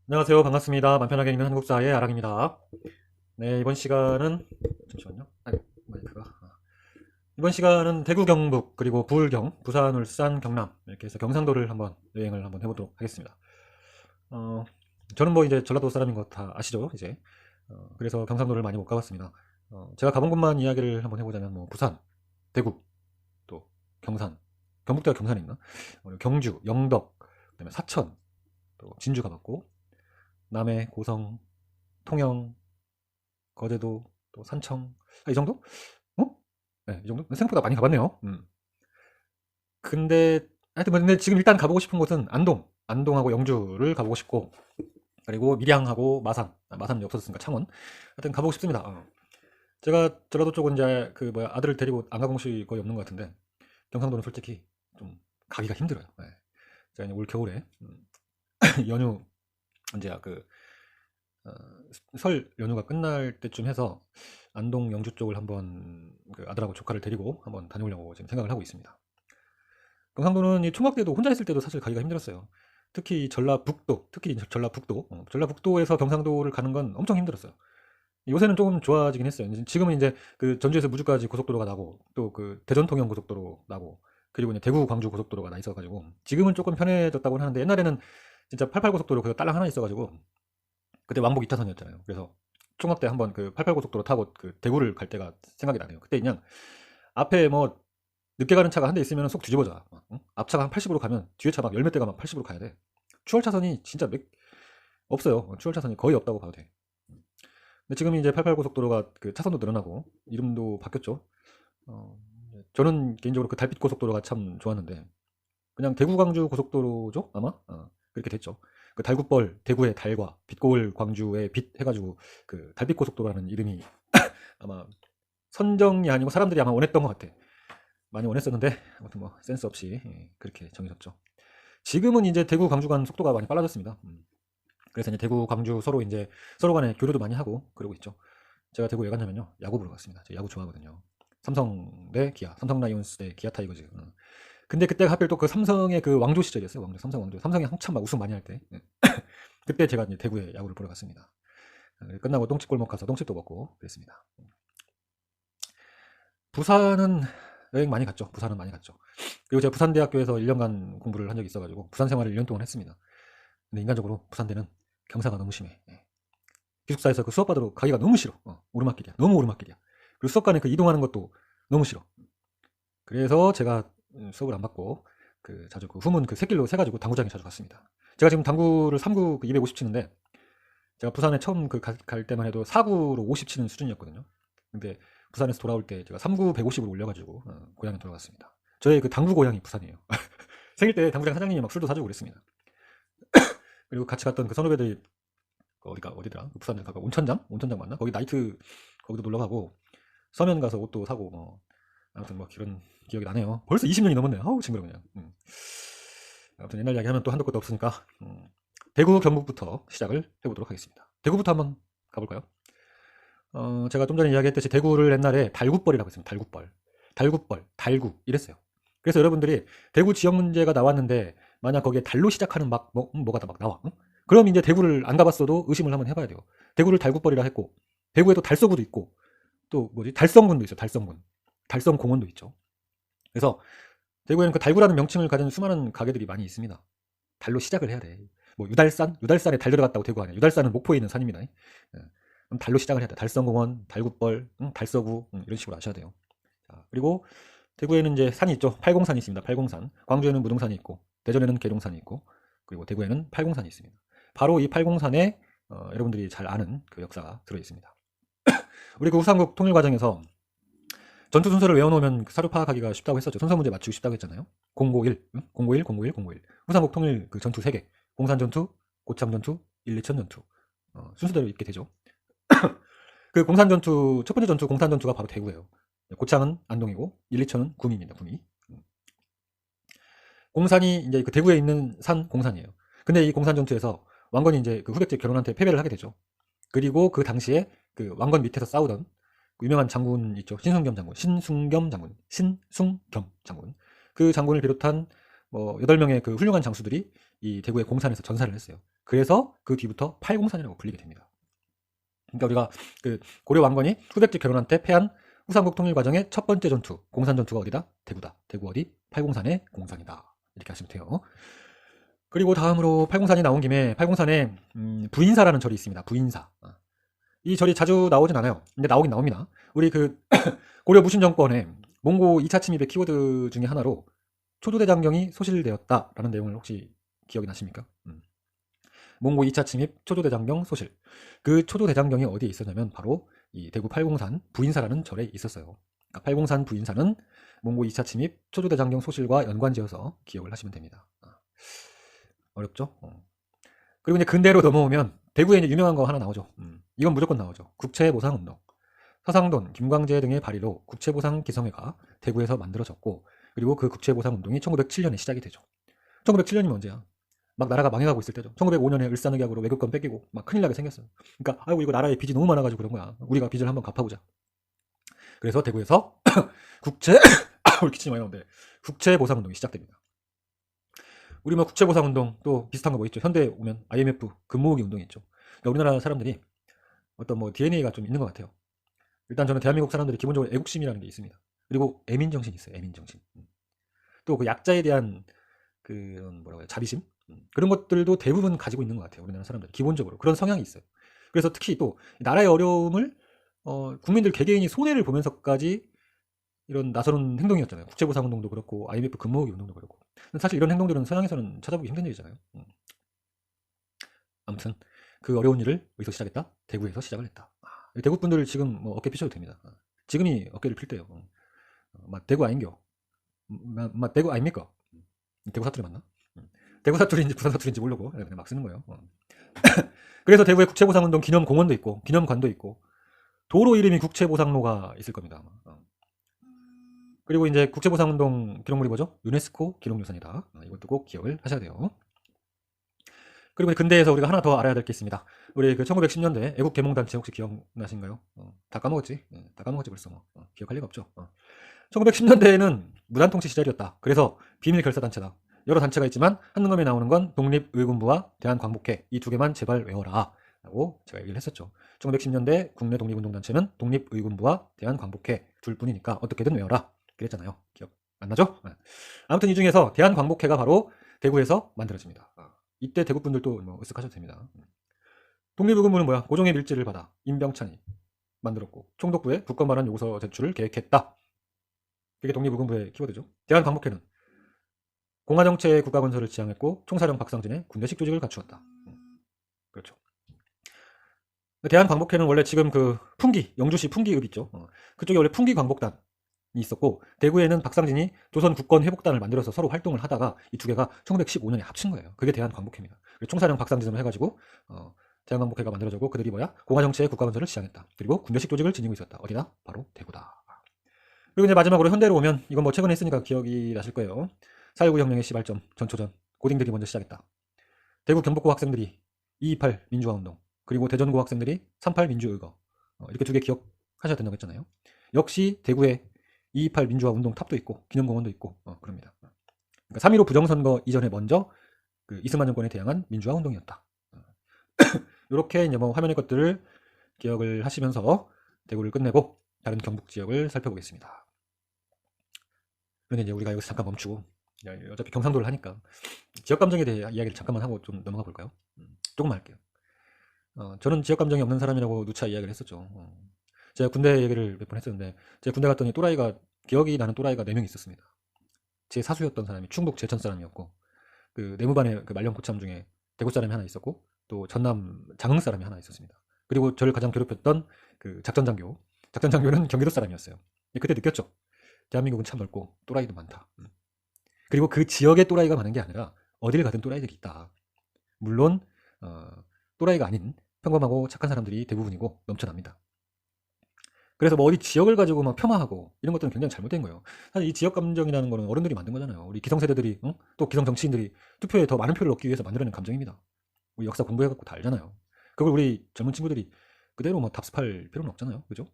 안녕하세요. 반갑습니다. 맘 편하게 읽는 한국사의 아랑입니다. 네, 이번 시간은 잠시만요. 아니, 마이크가. 이번 시간은 대구, 경북, 그리고 부울경, 부산, 울산, 경남 이렇게 해서 경상도를 한번 여행을 한번 해보도록 하겠습니다. 어, 저는 뭐 이제 전라도 사람인 거 다 아시죠? 이제 그래서 경상도를 많이 못 가봤습니다. 제가 가본 곳만 이야기를 한번 해보자면 뭐 부산, 대구, 또 경산, 경북대가 경산에 있나? 경주, 영덕, 그다음에 사천, 또 진주 가봤고 남해, 고성, 통영, 거제도, 또 산청, 이 정도? 어? 네, 이 정도? 생각보다 많이 가봤네요. 근데, 하여튼, 뭐 근데 지금 일단 가보고 싶은 곳은 안동하고 영주를 가보고 싶고, 그리고 밀양하고 마산, 마산이 없어졌으니까 창원. 하여튼 가보고 싶습니다. 제가 전라도 쪽은 이제 그 뭐야 아들을 데리고 안 가본 곳이 거의 없는 것 같은데, 경상도는 솔직히 좀 가기가 힘들어요. 네. 제가 이제 올 겨울에 연휴 이제 어, 설 연휴가 끝날 때쯤 해서 안동 영주 쪽을 한번 그 아들하고 조카를 데리고 한번 다녀오려고 지금 생각을 하고 있습니다. 경상도는 이 총각 때도 혼자 있을 때도 사실 가기가 힘들었어요. 특히 전라북도에서 경상도를 가는 건 엄청 힘들었어요. 요새는 조금 좋아지긴 했어요. 지금은 이제 그 전주에서 무주까지 고속도로가 나고 또 그 대전 통영 고속도로 나고 그리고 이제 대구 광주 고속도로가 나 있어가지고 지금은 조금 편해졌다고 하는데 옛날에는 진짜 88고속도로 그 딸랑 하나 있어가지고 그때 왕복 2차선이었잖아요. 그래서 총각 때 한번 그 88고속도로 타고 그 대구를 갈 때가 생각이 나네요. 그때 그냥 앞에 뭐 늦게 가는 차가 한 대 있으면 속 뒤집어져. 응? 앞차가 한 80으로 가면 뒤에 차 막 열 몇 대가 막 80으로 가야 돼. 추월 차선이 진짜 없어요. 추월 차선이 거의 없다고 봐도 돼. 근데 지금 이제 88고속도로가 그 차선도 늘어나고 이름도 바뀌었죠. 어, 저는 개인적으로 그 달빛 고속도로가 참 좋았는데 그냥 대구 광주 고속도로죠 아마 그렇게 됐죠. 그 달굿벌 대구의 달과 빛고을 광주의 빛 해가지고 그 달빛 고속도로라는 이름이 아마 선정이 아니고 사람들이 아마 원했던 것 같아. 많이 원했었는데 아무튼 뭐 센스 없이 그렇게 정해졌죠. 지금은 이제 대구 광주 간 속도가 많이 빨라졌습니다. 그래서 이제 대구 광주 서로 간에 교류도 많이 하고 그러고 있죠. 제가 대구 왜 갔냐면요 야구 보러 갔습니다. 제가 야구 좋아하거든요. 삼성 대 기아, 삼성 라이온스 대 기아 타이거즈. 근데 그때가 하필 또 그 삼성의 그 왕조 시절이었어요. 삼성 왕조. 삼성이 한참 막 우승 많이 할 때. 그때 제가 이제 대구에 야구를 보러 갔습니다. 끝나고 똥집골목 가서 똥집도 먹고 그랬습니다. 부산은 여행 많이 갔죠. 부산은 많이 갔죠. 그리고 제가 부산대학교에서 1년간 공부를 한 적이 있어가지고 부산 생활을 1년 동안 했습니다. 근데 인간적으로 부산대는 경사가 너무 심해. 기숙사에서 그 수업 받으러 가기가 너무 싫어. 오르막길이야. 너무 오르막길이야. 그리고 수업 간에 그 이동하는 것도 너무 싫어. 그래서 제가 수업을 안 받고 자주 그 후문 그 샛길로 세가지고 당구장에 자주 갔습니다. 제가 지금 당구를 3구 250 치는데 제가 부산에 처음 갈 때만 해도 4구로 50 치는 수준이었거든요. 근데 부산에서 돌아올 때 제가 3구 150으로 올려가지고 고향에 돌아갔습니다. 저의 그 당구 고향이 부산이에요. 생일 때 당구장 사장님이 막 술도 사주고 그랬습니다. 그리고 같이 갔던 그 선후배들이 어디더라? 그 부산 가까 온천장? 온천장 맞나? 거기 나이트 거기도 놀러 가고 서면 가서 옷도 사고 뭐 아무튼 뭐 그런 기억이 나네요. 벌써 20년이 넘었네요. 아우 징그러 그냥. 아무튼 옛날 이야기 하면 또 한도 끝도 없으니까 대구 경북부터 시작을 해보도록 하겠습니다. 대구부터 한번 가볼까요? 제가 좀 전에 이야기했듯이 대구를 옛날에 달굿벌이라고 했습니다. 달구 이랬어요. 그래서 여러분들이 대구 지역 문제가 나왔는데 만약 거기에 달로 시작하는 뭐가 다 막 나와. 응? 그럼 이제 대구를 안 가봤어도 의심을 한번 해봐야 돼요. 대구를 달굿벌이라 했고 대구에도 달서구도 있고 또 뭐지 달성군도 있어요. 달성군, 달성공원도 있죠. 그래서 대구에는 그 달구라는 명칭을 가진 수많은 가게들이 많이 있습니다. 달로 시작을 해야 돼. 뭐 유달산에 달 들어갔다고 대구 아니야. 유달산은 목포에 있는 산입니다. 그럼 달로 시작을 해야 돼. 달성공원, 달굿벌, 달서구 이런 식으로 아셔야 돼요. 자, 그리고 대구에는 이제 산이 있죠. 팔공산이 있습니다. 팔공산. 광주에는 무등산이 있고 대전에는 계룡산이 있고 그리고 대구에는 팔공산이 있습니다. 바로 이 팔공산에 여러분들이 잘 아는 그 역사가 들어 있습니다. 우리 그 후삼국 통일 과정에서 전투 순서를 외워놓으면 사료 파악하기가 쉽다고 했었죠. 순서 문제 맞추기 쉽다고 했잖아요. 051, 051, 051, 051. 후삼국 통일 그 전투 3개. 공산 전투, 고참 전투, 일리천 전투. 순서대로 읽게 되죠. 그 공산 전투, 첫 번째 전투 공산 전투가 바로 대구예요. 고창은 안동이고, 일리천은 구미입니다. 구미. 공산이 이제 그 대구에 있는 산 공산이에요. 근데 이 공산 전투에서 왕건이 이제 그 후백제 결혼한테 패배를 하게 되죠. 그리고 그 당시에 그 왕건 밑에서 싸우던 그 유명한 장군 있죠. 신승겸 장군. 그 장군을 비롯한 뭐 8명의 그 훌륭한 장수들이 이 대구의 공산에서 전사를 했어요. 그래서 그 뒤부터 팔공산이라고 불리게 됩니다. 그러니까 우리가 그 고려 왕건이 후백제 결혼한 때 패한 후삼국 통일 과정의 첫 번째 전투, 공산 전투가 어디다? 대구다. 대구 어디? 팔공산의 공산이다. 이렇게 하시면 돼요. 그리고 다음으로 팔공산이 나온 김에 팔공산에 부인사라는 절이 있습니다. 부인사. 이 절이 자주 나오진 않아요. 근데 나오긴 나옵니다. 우리 그 고려 무신 정권에 몽고 2차 침입의 키워드 중에 하나로 초조대장경이 소실되었다라는 내용을 혹시 기억이 나십니까? 몽고 2차 침입 초조대장경 소실. 그 초조대장경이 어디에 있었냐면 바로 이 대구 팔공산 부인사라는 절에 있었어요. 그러니까 팔공산 부인사는 몽고 2차 침입 초조대장경 소실과 연관지어서 기억을 하시면 됩니다. 어렵죠? 그리고 이제 근대로 넘어오면 대구에 이제 유명한 거 하나 나오죠. 이건 무조건 나오죠. 국채보상운동. 서상돈, 김광재 등의 발의로 국채보상 기성회가 대구에서 만들어졌고, 그리고 그 국채보상운동이 1907년에 시작이 되죠. 1907년이면 언제야? 막 나라가 망해가고 있을 때죠. 1905년에 을사늑약으로 외교권 뺏기고 막 큰일 나게 생겼어요. 그러니까 아이고 이거 나라에 빚이 너무 많아가지고 그런 거야. 우리가 빚을 한번 갚아보자. 그래서 대구에서 국채 우리 기침이 많이 나오는데 국채보상운동이 시작됩니다. 우리 뭐 국채보상운동 또 비슷한 거 뭐 있죠. 현대에 오면 IMF 금모으기 운동이 있죠. 그러니까 우리나라 사람들이 어떤 뭐 DNA가 좀 있는 것 같아요. 일단 저는 대한민국 사람들이 기본적으로 애국심이라는 게 있습니다. 그리고 애민정신이 있어요. 애민정신. 또 그 약자에 대한 그런 뭐라고 해요, 자비심, 그런 것들도 대부분 가지고 있는 것 같아요. 우리나라 사람들 기본적으로 그런 성향이 있어요. 그래서 특히 또 나라의 어려움을 국민들 개개인이 손해를 보면서까지 이런 나서는 행동이었잖아요. 국제보상운동도 그렇고 IMF 금모으기 운동도 그렇고. 사실 이런 행동들은 서양에서는 찾아보기 힘든 일이잖아요. 아무튼 그 어려운 일을 어디서 시작했다? 대구에서 시작을 했다. 대구 분들 지금 뭐 어깨 피셔도 됩니다. 지금이 어깨를 필 때요. 막 대구 아닌겨? 막 대구 아닙니까? 대구 사투리 맞나? 대구 사투리인지 부산 사투리인지 모르고 그냥 막 쓰는 거예요. 그래서 대구에 국채보상운동 기념공원도 있고 기념관도 있고 도로 이름이 국채보상로가 있을 겁니다. 그리고 이제 국채보상운동 기록물이 뭐죠? 유네스코 기록유산이다. 이것도 꼭 기억을 하셔야 돼요. 그리고 근대에서 우리가 하나 더 알아야 될 게 있습니다. 우리 그 1910년대 애국개몽단체 혹시 기억나신가요? 다 까먹었지? 다 까먹었지 벌써 뭐. 기억할 리가 없죠. 1910년대에는 무단통치 시절이었다. 그래서 비밀결사단체다. 여러 단체가 있지만 한눈에 나오는 건 독립의군부와 대한광복회 이 두 개만 제발 외워라 라고 제가 얘기를 했었죠. 1910년대 국내 독립운동단체는 독립의군부와 대한광복회 둘뿐이니까 어떻게든 외워라 그랬잖아요. 기억 안 나죠? 아무튼 이 중에서 대한광복회가 바로 대구에서 만들어집니다. 이때 대구 분들도 뭐 으쓱하셔도 됩니다. 독립의군부는 뭐야? 고종의 밀지를 받아 임병찬이 만들었고 총독부에 국권 발언 요구서 제출을 계획했다. 그게 독립의군부의 키워드죠. 대한광복회는 공화정체의 국가건설을 지향했고 총사령 박상진의 군대식 조직을 갖추었다. 그렇죠. 대한광복회는 원래 지금 그 풍기, 영주시 풍기읍 있죠. 그쪽에 원래 풍기광복단이 있었고 대구에는 박상진이 조선 국권 회복단을 만들어서 서로 활동을 하다가 이 두 개가 1915년에 합친 거예요. 그게 대한광복회입니다. 총사령 박상진으로 해가지고 대한광복회가 만들어졌고 그들이 뭐야? 공화정체의 국가건설을 지향했다. 그리고 군대식 조직을 지니고 있었다. 어디다? 바로 대구다. 그리고 이제 마지막으로 현대로 오면 이건 뭐 최근에 했으니까 기억이 나실 거예요. 4.19 혁명의 시발점 전초전 고딩들이 먼저 시작했다. 대구 경복고 학생들이 228 민주화운동 그리고 대전고 학생들이 38 민주의거 이렇게 두 개 기억하셔야 된다고 했잖아요. 역시 대구에 228 민주화운동 탑도 있고 기념공원도 있고 그럽니다. 그러니까 3.15 부정선거 이전에 먼저 그 이승만 정권에 대항한 민주화운동이었다. 이렇게 이제 뭐 화면의 것들을 기억을 하시면서 대구를 끝내고 다른 경북 지역을 살펴보겠습니다. 그런데 이제 우리가 여기서 잠깐 멈추고 어차피 경상도를 하니까 지역감정에 대해 이야기를 잠깐만 하고 좀 넘어가 볼까요? 조금만 할게요. 저는 지역감정이 없는 사람이라고 누차 이야기를 했었죠. 제가 군대 얘기를 몇 번 했었는데 제가 군대 갔더니 또라이가 기억이 나는 또라이가 4명 있었습니다. 제 사수였던 사람이 충북 제천 사람이었고 그 내무반의 그 말년 고참 중에 대구 사람이 하나 있었고 또 전남 장흥 사람이 하나 있었습니다. 그리고 저를 가장 괴롭혔던 그 작전장교는 경기도 사람이었어요. 그때 느꼈죠. 대한민국은 참 넓고 또라이도 많다. 그리고 그 지역에 또라이가 많은 게 아니라 어딜 가든 또라이들이 있다. 물론 또라이가 아닌 평범하고 착한 사람들이 대부분이고 넘쳐납니다. 그래서 뭐 어디 지역을 가지고 막 폄하하고 이런 것들은 굉장히 잘못된 거예요. 사실 이 지역 감정이라는 거는 어른들이 만든 거잖아요. 우리 기성세대들이 또 기성 정치인들이 투표에 더 많은 표를 얻기 위해서 만들어낸 감정입니다. 우리 역사 공부해갖고 다 알잖아요. 그걸 우리 젊은 친구들이 그대로 뭐 답습할 필요는 없잖아요. 그죠?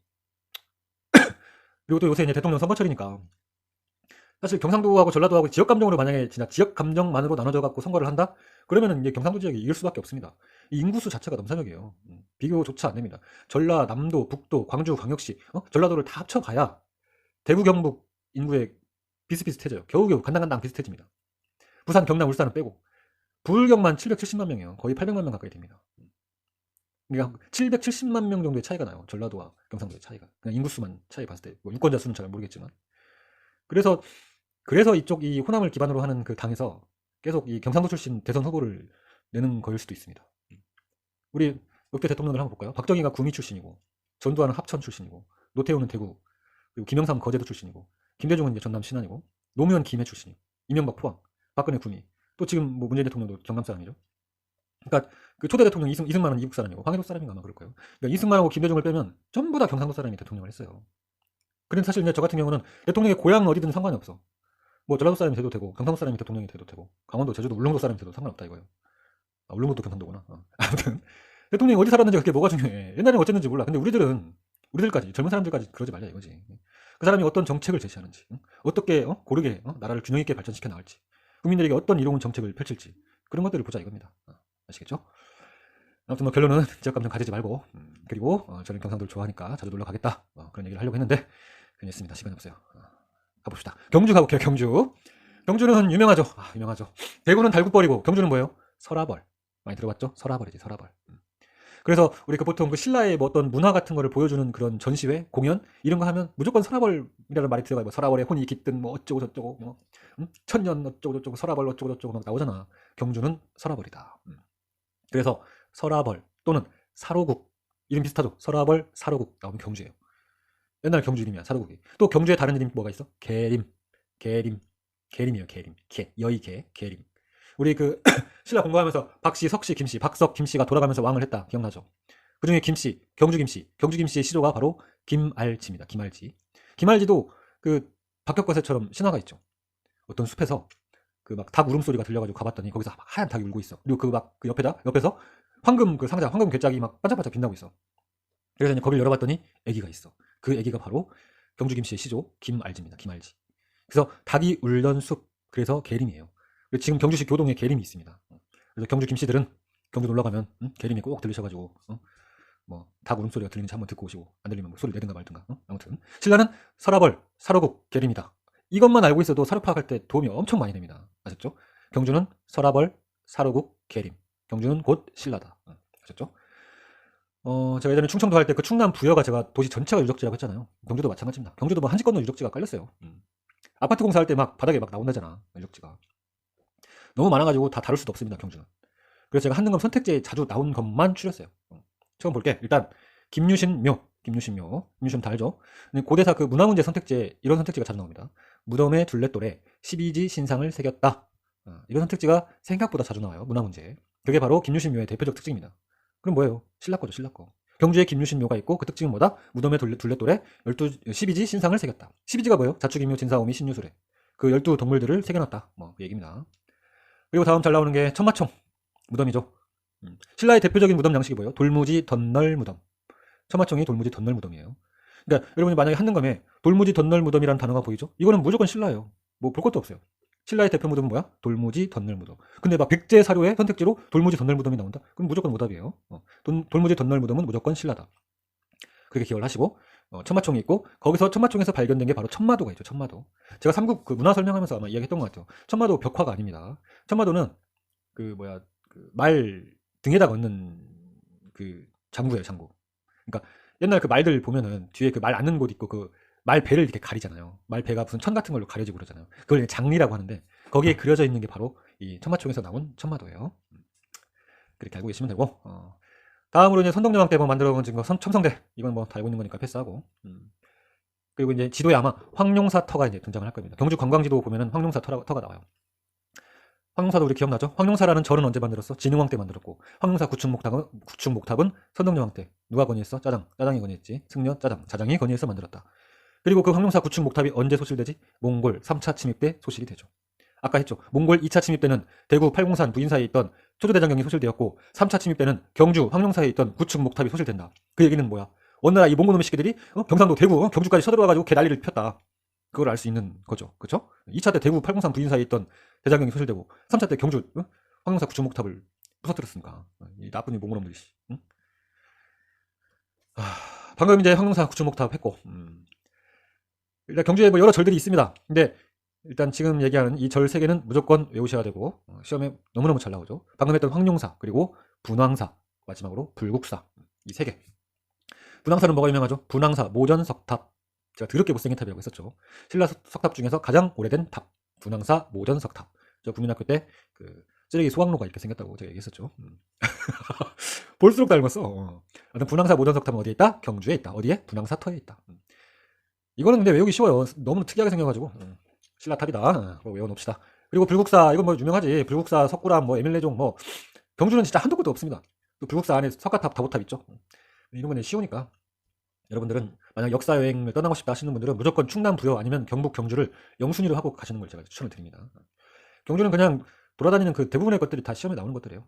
그리고 또 요새 이제 대통령 선거철이니까 사실 경상도하고 전라도하고 지역 감정으로 만약에 진짜 지역 감정만으로 나눠져 갖고 선거를 한다? 그러면은 이제 경상도 지역이 이길 수밖에 없습니다. 이 인구수 자체가 넘사벽이에요. 비교조차 안 됩니다. 전라, 남도, 북도, 광주, 광역시, 전라도를 다 합쳐봐야 대구, 경북 인구에 비슷비슷해져요. 겨우겨우 간당간당 비슷해집니다. 부산, 경남, 울산은 빼고 부울경만 770만 명이에요. 거의 800만 명 가까이 됩니다. 그러니까 770만 명 정도의 차이가 나요. 전라도와 경상도의 차이가. 그냥 인구수만 차이 봤을 때. 뭐 유권자 수는 잘 모르겠지만. 그래서 이쪽 이 호남을 기반으로 하는 그 당에서 계속 이 경상도 출신 대선 후보를 내는 거일 수도 있습니다. 우리 역대 대통령을 한번 볼까요? 박정희가 구미 출신이고, 전두환은 합천 출신이고, 노태우는 대구, 그리고 김영삼 거제도 출신이고, 김대중은 이제 전남 신안이고, 노무현 김해 출신이고, 이명박 포항, 박근혜 구미, 또 지금 뭐 문재인 대통령도 경남 사람이죠. 그러니까 그 초대 대통령 이승만은 이북 사람이고, 황해도 사람인가 아마 그럴 거예요. 그러니까 이승만하고 김대중을 빼면 전부 다 경상도 사람이 대통령을 했어요. 그런데 사실 이제 저 같은 경우는 대통령의 고향은 어디든 상관이 없어. 뭐 전라도 사람이 돼도 되고, 경상도 사람이 대통령이 돼도 되고, 강원도, 제주도, 울릉도 사람이 돼도 상관없다 이거예요. 아, 울릉도도 경상도구나. 아무튼 대통령이 어디 살았는지 그게 뭐가 중요해. 옛날에는 어쨌는지 몰라. 근데 우리들까지 젊은 사람들까지 그러지 말자 이거지. 그 사람이 어떤 정책을 제시하는지, 어떻게 고르게 나라를 균형 있게 발전시켜 나갈지, 국민들에게 어떤 이로운 정책을 펼칠지, 그런 것들을 보자 이겁니다. 아시겠죠? 아무튼 뭐 결론은 지역 감정 가지지 말고, 그리고 저는 경상도를 좋아하니까 자주 놀러 가겠다, 그런 얘기를 하려고 했는데 괜히 했습니다. 시간이 없어요. 가봅시다. 경주 가볼게요. 경주는 유명하죠. 유명하죠. 대구는 달굿벌이고 경주는 뭐예요? 설화벌. 많이 들어봤죠? 설화벌이지, 설화벌. 그래서 우리 그 보통 그 신라의 뭐 어떤 문화 같은 거를 보여주는 그런 전시회, 공연 이런 거 하면 무조건 설화벌이라는 말이 들어가요. 뭐 설화벌에 혼이 깃든 뭐 어쩌고 저쩌고, 뭐 천년 어쩌고 저쩌고, 설화벌 어쩌고 저쩌고 막 나오잖아. 경주는 설화벌이다. 그래서 설화벌 또는 사로국, 이름 비슷하죠? 설화벌, 사로국 나오면 경주예요. 옛날 경주 이름이야, 사로국이. 또 경주에 다른 이름 뭐가 있어? 계림이에요. 계림. 여의계, 계림. 우리 그 신라 공부하면서 박씨, 석씨, 김씨, 박석, 김씨가 돌아가면서 왕을 했다. 기억나죠? 그 중에 김씨, 경주 김씨의 시조가 바로 김알지입니다. 김알지도 그 박격거세처럼 신화가 있죠. 어떤 숲에서 그 막 닭 울음소리가 들려가지고 가봤더니 거기서 막 하얀 닭이 울고 있어. 그리고 그 옆에서 황금 그 상자, 황금 괴짝이 막 반짝반짝 빛나고 있어. 그래서 이제 거기를 열어봤더니 아기가 있어. 그 아기가 바로 경주 김씨의 시조 김알지입니다. 김알지. 그래서 닭이 울던 숲, 그래서 계림이에요. 지금 경주시 교동에 계림이 있습니다. 그래서 경주 김씨들은 경주 놀러 가면 계림이 꼭 들리셔가지고 뭐 닭 울음소리가 들리는지 한번 듣고 오시고, 안 들리면 뭐 소리 내든가 말든가. 아무튼 신라는 설화벌, 사로국, 계림이다. 이것만 알고 있어도 사료 파악할 때 도움이 엄청 많이 됩니다. 아셨죠? 경주는 설화벌, 사로국, 계림. 경주는 곧 신라다. 아셨죠? 제가 예전에 충청도 할 때 그 충남 부여가 제가 도시 전체가 유적지라고 했잖아요. 경주도 마찬가지입니다. 경주도 뭐 한지 건너 유적지가 깔렸어요. 아파트 공사할 때 막 바닥에 막 나온다잖아, 유적지가. 너무 많아가지고 다 다룰 수도 없습니다, 경주는. 그래서 제가 한능검 선택지에 자주 나온 것만 추렸어요. 처음 볼게. 일단 김유신묘 다 알죠? 고대사 그 문화문제 선택지에 이런 선택지가 자주 나옵니다. 무덤의 둘레돌에 12지 신상을 새겼다. 이런 선택지가 생각보다 자주 나와요, 문화문제에. 그게 바로 김유신묘의 대표적 특징입니다. 그럼 뭐예요? 신라거죠, 신라거. 경주에 김유신묘가 있고 그 특징은 뭐다? 무덤의 둘레돌에 12지 신상을 새겼다. 12지가 뭐예요? 자축인묘, 진사오미, 신유술에. 그 12동물들을 새겨놨다. 뭐 그 얘기입니다. 그리고 다음 잘 나오는 게 천마총 무덤이죠. 신라의 대표적인 무덤 양식이 뭐예요? 돌무지 덧널 무덤. 천마총이 돌무지 덧널 무덤이에요. 그러니까 여러분이 만약에 한능검에 돌무지 덧널 무덤이라는 단어가 보이죠? 이거는 무조건 신라예요. 뭐 볼 것도 없어요. 신라의 대표 무덤은 뭐야? 돌무지 덧널 무덤. 근데 막 백제 사료의 선택지로 돌무지 덧널 무덤이 나온다? 그럼 무조건 오답이에요. 돌무지 덧널 무덤은 무조건 신라다. 그렇게 기억을 하시고, 천마총이 있고, 거기서 천마총에서 발견된 게 바로 천마도가 있죠. 천마도. 제가 삼국 그 문화 설명하면서 아마 이야기했던 것 같아요. 천마도 벽화가 아닙니다. 천마도는 말 등에다 걷는 그 장구예요, 장구. 그러니까 옛날 그 말들 보면은 뒤에 그 말 앉는 곳 있고 그 말 배를 이렇게 가리잖아요. 말 배가 무슨 천 같은 걸로 가려지고 그러잖아요. 그걸 장리라고 하는데 거기에 그려져 있는 게 바로 이 천마총에서 나온 천마도예요. 그렇게 알고 계시면 되고, 다음으로 이제 선덕여왕 때 뭐 만들어본 증거 첨성대, 이건 뭐 다 알고 있는 거니까 패스하고, 그리고 이제 지도에 아마 황룡사 터가 이제 등장을 할 겁니다. 경주 관광지도 보면은 황룡사 터가 나와요. 황룡사도 우리 기억나죠? 황룡사라는 절은 언제 만들었어? 진흥왕 때 만들었고, 황룡사 구축목탑은 선덕여왕 때 누가 건의했어? 짜장이 건의했지. 승려 짜장이 건의해서 만들었다. 그리고 그 황룡사 구축목탑이 언제 소실되지? 몽골 3차 침입 때 소실이 되죠. 아까 했죠. 몽골 2차 침입 때는 대구 팔공산 부인사에 있던 초조대장경이 소실되었고, 3차 침입 때는 경주 황룡사에 있던 구축목탑이 소실된다. 그 얘기는 뭐야? 어느 날 이 몽골놈의 시끼들이 경상도 대구 경주까지 쳐들어와가지고 개 난리를 폈다. 그걸 알 수 있는 거죠. 그쵸? 2차 때 대구 803 부인사에 있던 대장경이 소실되고 3차 때 경주 황룡사 구축목탑을 부서뜨렸으니까 이 나쁜 이 몽골놈들이. 응? 방금 이제 황룡사 구축목탑 했고 일단 경주에 뭐 여러 절들이 있습니다. 근데 일단 지금 얘기하는 이 절 3개는 무조건 외우셔야 되고 시험에 너무너무 잘 나오죠. 방금 했던 황룡사 그리고 분황사 마지막으로 불국사 이 3개. 분황사는 뭐가 유명하죠? 분황사 모전석탑. 제가 더럽게 못생긴 탑이라고 했었죠. 신라 석탑 중에서 가장 오래된 탑 분황사 모전석탑. 저 국민학교 때 그 쓰레기 소각로가 이렇게 생겼다고 제가 얘기했었죠. 볼수록 닮았어. 분황사 모전석탑은 어디에 있다? 경주에 있다. 어디에? 분황사 터에 있다. 이거는 근데 외우기 쉬워요. 너무 특이하게 생겨가지고 신라 탑이다. 그거 외워놓읍시다. 그리고 불국사 이건 뭐 유명하지. 불국사 석굴암 뭐 에밀레종 뭐 경주는 진짜 한도 끝도 없습니다. 또 불국사 안에 석가탑 다보탑 있죠. 이런 건 쉬우니까 여러분들은 만약 역사 여행을 떠나고 싶다 하시는 분들은 무조건 충남 부여 아니면 경북 경주를 영순위로 하고 가시는 걸 제가 추천을 드립니다. 경주는 그냥 돌아다니는 그 대부분의 것들이 다 시험에 나오는 것들이에요.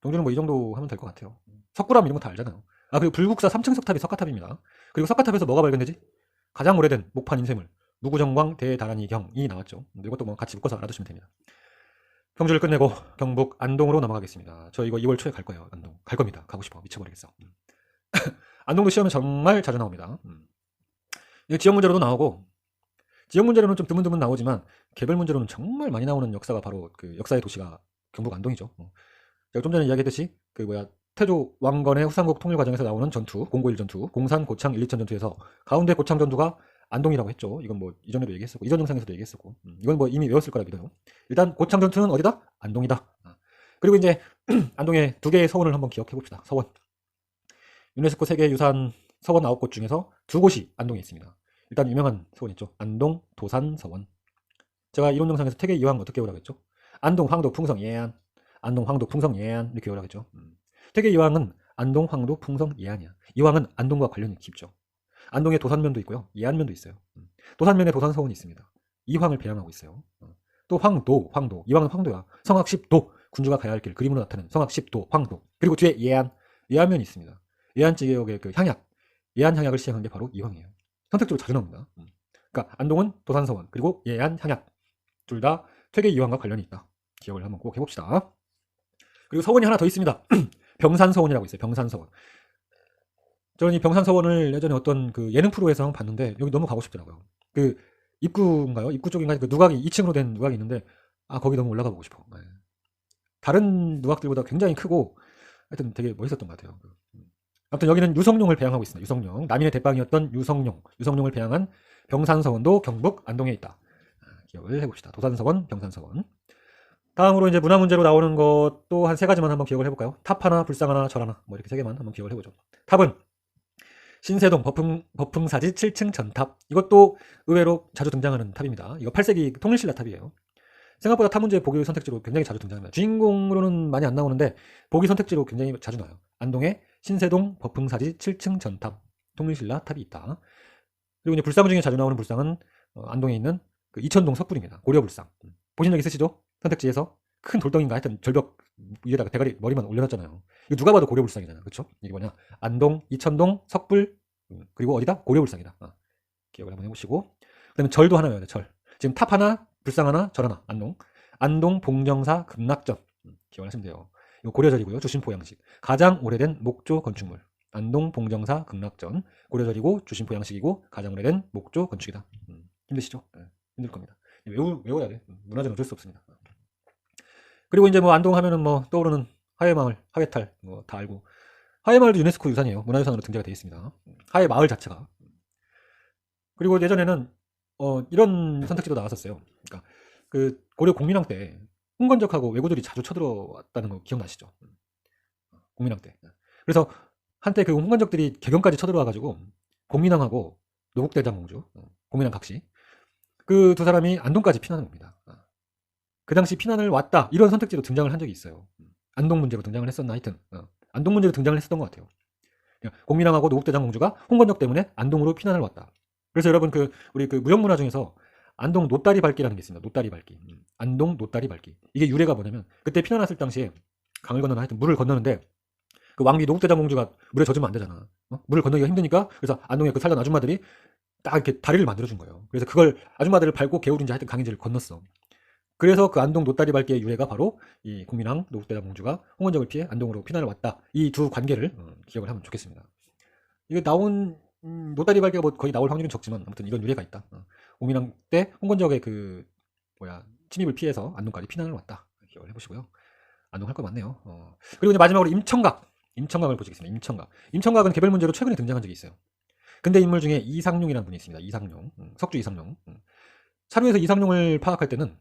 경주는 뭐 이 정도 하면 될 것 같아요. 석굴암 이런 거 다 알잖아요. 그리고 불국사 3층 석탑이 석가탑입니다. 그리고 석가탑에서 뭐가 발견되지? 가장 오래된 목판 인쇄물 무구정광 대다란이경이 나왔죠. 이것도 뭐 같이 묶어서 알아두시면 됩니다. 경주를 끝내고 경북 안동으로 넘어가겠습니다. 저 이거 2월 초에 갈 거예요. 안동 갈 겁니다. 가고 싶어 미쳐버리겠어. 안동도 시험에 정말 자주 나옵니다. 이거 지역 문제로도 나오고 지역 문제로는 좀 드문드문 나오지만 개별 문제로는 정말 많이 나오는 역사가 바로 그 역사의 도시가 경북 안동이죠. 제가 좀 전에 이야기했듯이 그 태조 왕건의 후삼국 통일 과정에서 나오는 전투, 공고1 전투, 공산 고창 1, 2천 전투에서 가운데 고창 전투가 안동이라고 했죠. 이건 뭐 이전에도 얘기했었고 이전 영상에서도 얘기했었고 이건 뭐 이미 외웠을 거라 믿어요. 일단 고창 전투는 어디다? 안동이다. 그리고 이제 안동의 2개의 서원을 한번 기억해 봅시다. 서원. 유네스코 세계유산 서원 9곳 중에서 2곳이 안동에 있습니다. 일단 유명한 서원 있죠. 안동 도산서원. 제가 이론 영상에서 태계 이황 어떻게 외우라고 했죠? 안동 황도 풍성 예안. 안동 황도 풍성 예안 이렇게 외우라고 했죠. 태계 이황은 안동 황도 풍성 예안이야. 이황은 안동과 관련이 깊죠. 안동에 도산면도 있고요. 예안면도 있어요. 도산면에 도산서원이 있습니다. 이황을 배양하고 있어요. 또 황도 이황은 황도야. 성악 10도 군주가 가야 할 길 그림으로 나타낸 성악 10도 황도. 그리고 뒤에 예안면이 있습니다. 예안 지역의 그 향약 예안 향약을 시행한 게 바로 이황이에요. 선택적으로 자주 나옵니다. 그러니까 안동은 도산서원 그리고 예안 향약 둘 다 퇴계 이황과 관련이 있다. 기억을 한번 꼭 해봅시다. 그리고 서원이 하나 더 있습니다. 병산서원이라고 있어요. 병산서원. 저는 이 병산서원을 예전에 어떤 그 예능 프로에서 봤는데 여기 너무 가고 싶더라고요. 그 입구인가요? 입구 쪽인가 그 누각이 2층으로 된 누각이 있는데 거기 너무 올라가 보고 싶어. 다른 누각들보다 굉장히 크고 하여튼 되게 멋있었던 것 같아요. 아무튼 여기는 유성룡을 배양하고 있습니다. 유성룡. 남인의 대빵이었던 유성룡을 배양한 병산서원도 경북 안동에 있다. 기억을 해봅시다. 도산서원, 병산서원. 다음으로 이제 문화 문제로 나오는 것도 한 3가지만 한번 기억을 해볼까요? 탑 하나, 불상 하나, 절 하나. 뭐 이렇게 3개만 한번 기억을 해보죠. 탑은 신세동 법흥사지 7층 전탑. 이것도 의외로 자주 등장하는 탑입니다. 이거 8세기 통일신라 탑이에요. 생각보다 탑 문제 보기 선택지로 굉장히 자주 등장합니다. 주인공으로는 많이 안 나오는데 보기 선택지로 굉장히 자주 나와요. 안동에 신세동 법흥사지 7층 전탑 통일신라 탑이 있다. 그리고 이제 불상 중에 자주 나오는 불상은 안동에 있는 그 이천동 석불입니다. 고려불상. 보신 적 있으시죠? 선택지에서 큰 돌덩이인가 하여튼 절벽 위에다가 대가리 머리만 올려놨잖아요. 이거 누가 봐도 고려불상이잖아요. 그렇죠? 이게 뭐냐? 안동, 이천동, 석불 그리고 어디다? 고려불상이다. 기억을 한번 해보시고 그다음에 절도 하나 외워야 돼. 절. 지금 탑 하나, 불상 하나, 절 하나. 안동 봉정사 극락전. 기억을 하시면 돼요. 이거 고려절이고요. 주심포 양식. 가장 오래된 목조 건축물. 안동 봉정사 극락전. 고려절이고 주심포 양식이고 가장 오래된 목조 건축이다. 힘드시죠? 힘들 겁니다. 외워야 돼. 문화재는 어쩔 수 없습니다. 그리고 이제 뭐 안동 하면은 뭐 떠오르는 하회마을, 하회탈 뭐 다 알고 하회마을도 유네스코 유산이에요. 문화유산으로 등재가 되어 있습니다. 하회마을 자체가. 그리고 예전에는 이런 선택지도 나왔었어요. 그러니까 그 고려 공민왕 때 홍건적하고 왜구들이 자주 쳐들어왔다는 거 기억나시죠? 공민왕 때. 그래서 한때 그 홍건적들이 개경까지 쳐들어와가지고 공민왕하고 노국대장공주, 공민왕 각시 그 2사람이 안동까지 피난을 옵니다. 그 당시 피난을 왔다 이런 선택지로 등장을 한 적이 있어요. 안동 문제로 등장을 했었나 하여튼 안동 문제로 등장을 했었던 것 같아요. 공민왕하고 노국대장공주가 홍건적 때문에 안동으로 피난을 왔다. 그래서 여러분 우리 그 무형문화 중에서 안동 노다리 밟기라는 게 있습니다. 노다리 밟기. 안동 노다리 밟기. 이게 유래가 뭐냐면 그때 피난 왔을 당시에 강을 건너나 하여튼 물을 건너는데 그 왕비 노국대장공주가 물에 젖으면 안 되잖아. 물을 건너기가 힘드니까 그래서 안동에 그 살던 아줌마들이 딱 이렇게 다리를 만들어준 거예요. 그래서 그걸 아줌마들을 밟고 개울인지 하여튼 강인지를 건넜어. 그래서 그 안동 노다리 밟기의 유래가 바로 이 국민왕 노국대장 공주가 홍원적을 피해 안동으로 피난을 왔다. 이 두 관계를 기억을 하면 좋겠습니다. 이거 나온 노다리 밟기가 뭐 거의 나올 확률은 적지만 아무튼 이런 유래가 있다. 국민왕 때 홍건적의 그 침입을 피해서 안동까지 피난을 왔다. 기억을 해보시고요. 안동 할 거 많네요. 그리고 이제 마지막으로 임청각을 보시겠습니다. 임청각은 개별 문제로 최근에 등장한 적이 있어요. 근대 인물 중에 이상룡이라는 분이 있습니다. 이상룡, 석주 이상룡. 사료에서 이상룡을 파악할 때는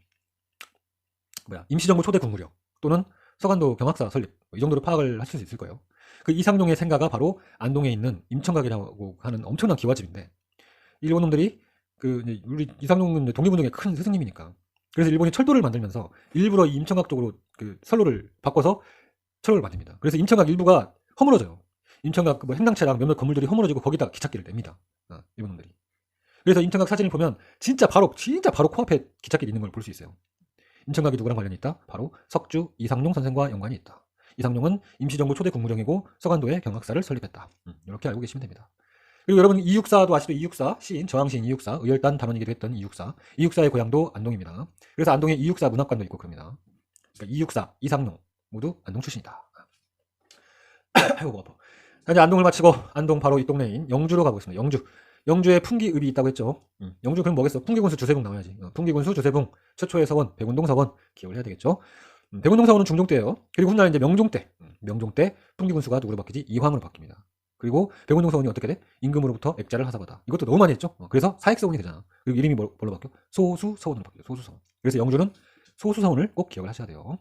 임시정부 초대 국무력 또는 서간도 경학사 설립 이 정도로 파악을 하실 수 있을 거예요. 그 이상룡의 생가가 바로 안동에 있는 임청각이라고 하는 엄청난 기와집인데 일본 놈들이 우리 이상룡은 독립운동의 큰 스승님이니까 그래서 일본이 철도를 만들면서 일부러 임청각 쪽으로 그 선로를 바꿔서 철로를 만듭니다. 그래서 임청각 일부가 허물어져요. 임청각 뭐 행당채랑 몇몇 건물들이 허물어지고 거기다 기찻길을 냅니다. 일본 놈들이. 그래서 임청각 사진을 보면 진짜 바로 코앞에 기찻길이 있는 걸 볼 수 있어요. 임청각이 누구랑 관련이 있다? 바로 석주 이상룡 선생과 연관이 있다. 이상룡은 임시정부 초대 국무령이고 서간도에 경학사를 설립했다. 이렇게 알고 계시면 됩니다. 그리고 여러분 이육사도 아시죠? 이육사 시인, 저항시인 이육사, 의열단 단원이기도 했던 이육사의 고향도 안동입니다. 그래서 안동에 이육사 문학관도 있고 그럽니다. 그러니까 이육사, 이상룡 모두 안동 출신이다. 아이고 뭐 아파. 이제 안동을 마치고 안동 바로 이 동네인 영주로 가보겠습니다. 영주에 풍기읍이 있다고 했죠. 영주 그럼 뭐겠어? 풍기군수 주세붕 나와야지. 풍기군수 주세붕 최초의 서원 백운동 서원 기억을 해야 되겠죠. 백운동 서원은 중종 때예요. 그리고 훗날 이제 명종 때 풍기군수가 누구로 바뀌지? 이황으로 바뀝니다. 그리고 백운동 서원이 어떻게 돼? 임금으로부터 액자를 하사받아. 이것도 너무 많이 했죠. 그래서 사익서원이 되잖아. 그리고 이름이 뭘로 바뀌어? 소수서원으로 바뀌어. 소수서원. 그래서 영주는 소수서원을 꼭 기억을 하셔야 돼요.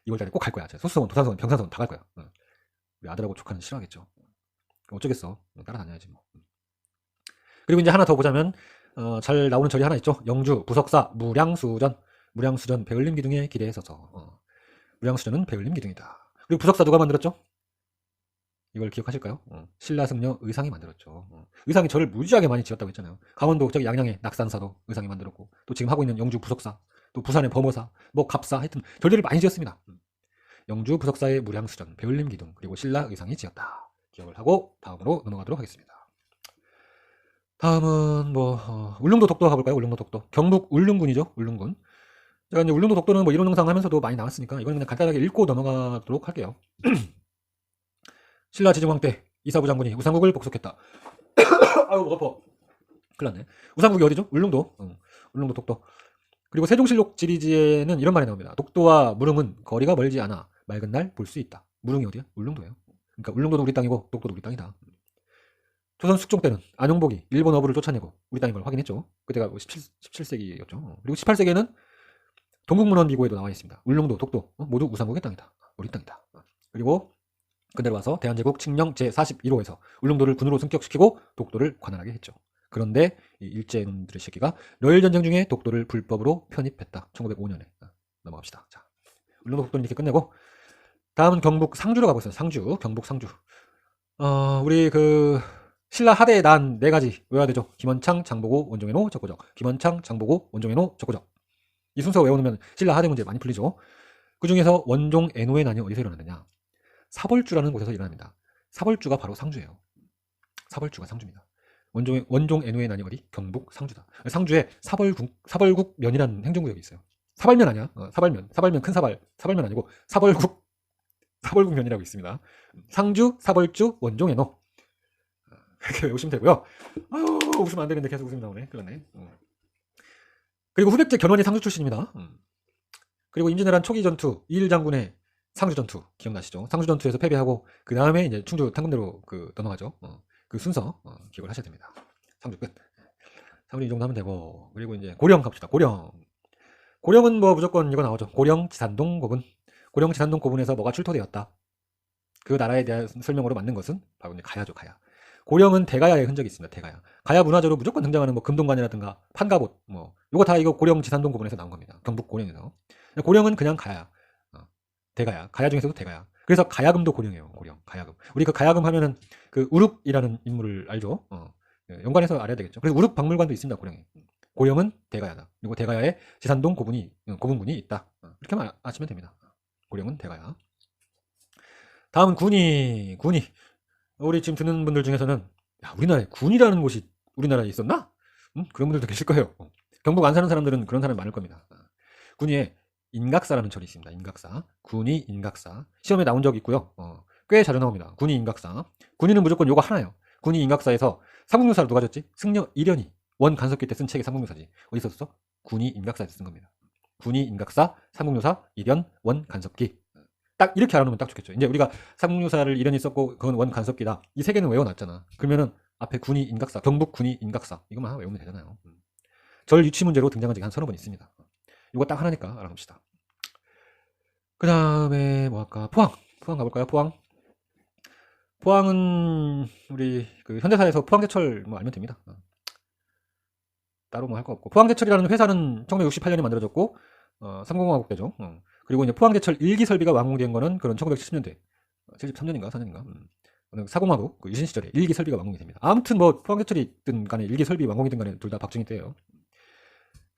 2월달에 꼭 갈 거야. 소수서원, 도산서원, 병산서원 다 갈 거야. 우리 아들하고 조카는 싫어하겠죠. 어쩌겠어. 따라다녀야지 뭐. 그리고 이제 하나 더 보자면 잘 나오는 절이 하나 있죠. 영주 부석사 무량수전 배을림 기둥에 기대에 서서 무량수전은 배을림 기둥이다. 그리고 부석사 누가 만들었죠? 이걸 기억하실까요? 신라승려 의상이 만들었죠. 의상이 절을 무지하게 많이 지었다고 했잖아요. 강원도 저기 양양에 낙산사도 의상이 만들었고 또 지금 하고 있는 영주 부석사 또 부산의 범어사 뭐 갑사 하여튼 절들을 많이 지었습니다. 영주 부석사의 무량수전 배을림 기둥 그리고 신라 의상이 지었다. 기억을 하고 다음으로 넘어가도록 하겠습니다. 다음은 울릉도 독도 가볼까요? 울릉도 독도. 경북 울릉군이죠. 울릉군. 제가 이제 울릉도 독도는 뭐 이론 영상 하면서도 많이 나왔으니까 이건 그냥 간단하게 읽고 넘어가도록 할게요. 신라 지증왕 때 이사부 장군이 우상국을 복속했다. 아유 목 아파. 큰일 났네. 우상국이 어디죠? 울릉도. 울릉도 독도. 그리고 세종실록 지리지에는 이런 말이 나옵니다. 독도와 무릉은 거리가 멀지 않아 맑은 날 볼 수 있다. 무릉이 어디야? 울릉도예요. 그러니까 울릉도도 우리 땅이고 독도도 우리 땅이다. 조선 숙종 때는 안용복이 일본 어부를 쫓아내고 우리 땅인 걸 확인했죠. 그때가 17세기였죠. 그리고 18세기에는 동국문헌 비고에도 나와 있습니다. 울릉도, 독도 모두 우상국의 땅이다. 우리 땅이다. 그리고 근대로 와서 대한제국 칙령 제41호에서 울릉도를 군으로 승격시키고 독도를 관할하게 했죠. 그런데 이 일제놈들의 새끼가 러일전쟁 중에 독도를 불법으로 편입했다. 1905년에. 넘어갑시다. 자, 울릉도 독도는 이렇게 끝내고 다음은 경북 상주로 가보겠습니다. 경북 상주. 우리 신라 하대의 난 4가지 외워야 되죠. 김원창, 장보고, 원종현호, 적고적. 김원창, 장보고, 원종현호, 적고적. 이 순서 외워놓으면 신라 하대 문제 많이 풀리죠. 그 중에서 원종 애노의 난이 어디서 일어났느냐? 사벌주라는 곳에서 일어납니다. 사벌주가 바로 상주예요. 사벌주가 상주입니다. 원종 애노의 난이 어디? 경북 상주다. 상주에 사벌국면이라는 행정구역이 있어요. 사발면 아니야. 사발면 큰 사발면 아니고 사벌국면이라고 있습니다. 상주, 사벌주, 원종 애노. 이렇게 외우시면 되고요. 아유 웃으면 안 되는데 계속 웃음이 나오네. 그러네. 그리고 후백제 견훤이 상주 출신입니다. 그리고 임진왜란 초기 전투 이일 장군의 상주 전투 기억나시죠? 상주 전투에서 패배하고 그 다음에 이제 충주 탄군대로 넘어가죠. 그 순서 기억을 하셔야 됩니다. 상주 끝. 상주 이 정도 하면 되고 그리고 이제 고령 갑시다. 고령은 뭐 무조건 이거 나오죠. 고령 지산동 고분. 고령 지산동 고분에서 뭐가 출토되었다. 그 나라에 대한 설명으로 만든 것은 바로 이제 가야죠. 가야. 고령은 대가야의 흔적이 있습니다. 대가야. 가야 문화재로 무조건 등장하는 뭐 금동관이라든가 판가봇 요거 다 이거 고령 지산동 고분에서 나온 겁니다. 경북 고령에서. 고령은 그냥 가야. 대가야. 가야 중에서도 대가야. 그래서 가야금도 고령이에요. 고령. 가야금. 우리 그 가야금 하면은 그 우륵이라는 인물을 알죠? 연관해서 알아야 되겠죠. 그래서 우륵 박물관도 있습니다. 고령에. 고령은 대가야다. 그리고 대가야에 지산동 고분군이 있다. 이렇게만 아시면 됩니다. 고령은 대가야. 다음은 군이. 우리 지금 듣는 분들 중에서는 우리나라에 군이라는 곳이 우리나라에 있었나? 그런 분들도 계실 거예요. 경북 안 사는 사람들은 그런 사람이 많을 겁니다. 군위에 인각사라는 절이 있습니다. 인각사. 군위 인각사. 시험에 나온 적이 있고요. 꽤 자주 나옵니다. 군위 인각사. 군위는 무조건 요거 하나예요. 군위 인각사에서 삼국유사를 누가 줬지? 승려 이련이 원 간섭기 때 쓴 책이 삼국유사지. 어디서 썼어? 군위 인각사에서 쓴 겁니다. 군위 인각사, 삼국유사, 이련, 원 간섭기. 딱 이렇게 알아놓으면 딱 좋겠죠. 이제 우리가 삼국유사를 이련이 썼고 그건 원 간섭기다. 이 세 개는 외워놨잖아. 그러면은 앞에 군위 인각사, 경북 군위 인각사 이것만 하나 외우면 되잖아요. 절 유치 문제로 등장한 적이 한 서너 번 있습니다. 이거 딱 하나니까 알아봅시다. 그 다음에 뭐 할까? 포항 가볼까요? 포항은 우리 그 현대사에서 포항제철 뭐 알면 됩니다. 따로 뭐 할 거 없고, 포항제철이라는 회사는 1968년에 만들어졌고 3공화국 때죠. 그리고 이제 포항제철 1기 설비가 완공된 거는 그런 1970년대 73년인가 4년인가 4공화국 그 유신 시절에 1기 설비가 완공이 됩니다. 아무튼 뭐 포항제철이 있든 간에 1기 설비 완공이 든 간에 둘 다 박정희 때예요.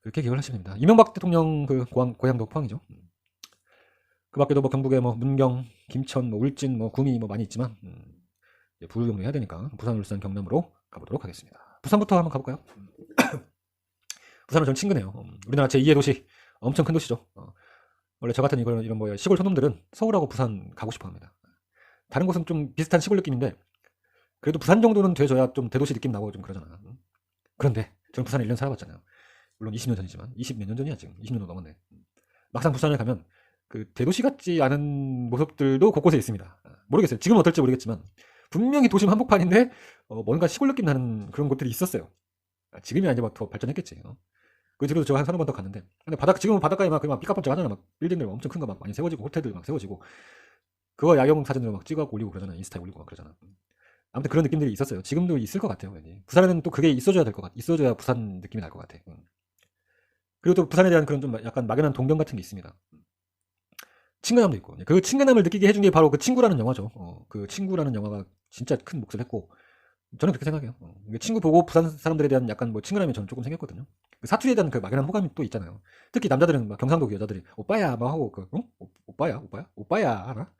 그렇게 기억을 하시면 됩니다. 이명박 대통령 그 고향도 포항이죠. 그 밖에도 뭐 경북에 뭐 문경, 김천, 뭐 울진, 뭐 구미 뭐 많이 있지만 부르경로 해야 되니까 부산, 울산, 경남으로 가보도록 하겠습니다. 부산부터 한번 가볼까요? 부산은 전 친근해요. 우리나라 제2의 도시, 엄청 큰 도시죠. 원래 저 같은 이런 뭐 시골 손놈들은 서울하고 부산 가고 싶어합니다. 다른 곳은 좀 비슷한 시골 느낌인데 그래도 부산 정도는 돼줘야 좀 대도시 느낌 나고 좀 그러잖아. 그런데 저는 부산에 1년 살아봤잖아요. 물론 20년 전이지만 20몇 년 전이야 지금 20년도 넘었네. 막상 부산에 가면 그 대도시 같지 않은 모습들도 곳곳에 있습니다. 모르겠어요. 지금은 어떨지 모르겠지만 분명히 도심 한복판인데 뭔가 시골 느낌 나는 그런 곳들이 있었어요. 지금이 이제 막 더 발전했겠지. 그 뒤로도 제가 한 서너 번 더 갔는데 근데 지금은 바닷가에 막 삐까뻔쩍 하잖아. 막 빌딩들 엄청 큰 거 막 많이 세워지고 호텔들 막 세워지고 그거 야경 사진으로 막 찍어갖고 올리고 그러잖아. 인스타에 올리고 막 그러잖아. 아무튼 그런 느낌들이 있었어요. 지금도 있을 것 같아요. 왠지. 부산에는 또 그게 있어줘야 될 것 같아. 있어줘야 부산 느낌이 날 것 같아. 그리고 또 부산에 대한 그런 좀 약간 막연한 동경 같은 게 있습니다. 친근함도 있고 그 친근함을 느끼게 해준 게 바로 그 친구라는 영화죠. 그 친구라는 영화가 진짜 큰 몫을 했고 저는 그렇게 생각해요. 친구 보고 부산 사람들에 대한 약간 뭐 친근함이 저는 조금 생겼거든요. 그 사투리에 대한 그 막연한 호감이 또 있잖아요. 특히 남자들은 막 경상도 그 여자들이 오빠야 막 하고 오빠야 하나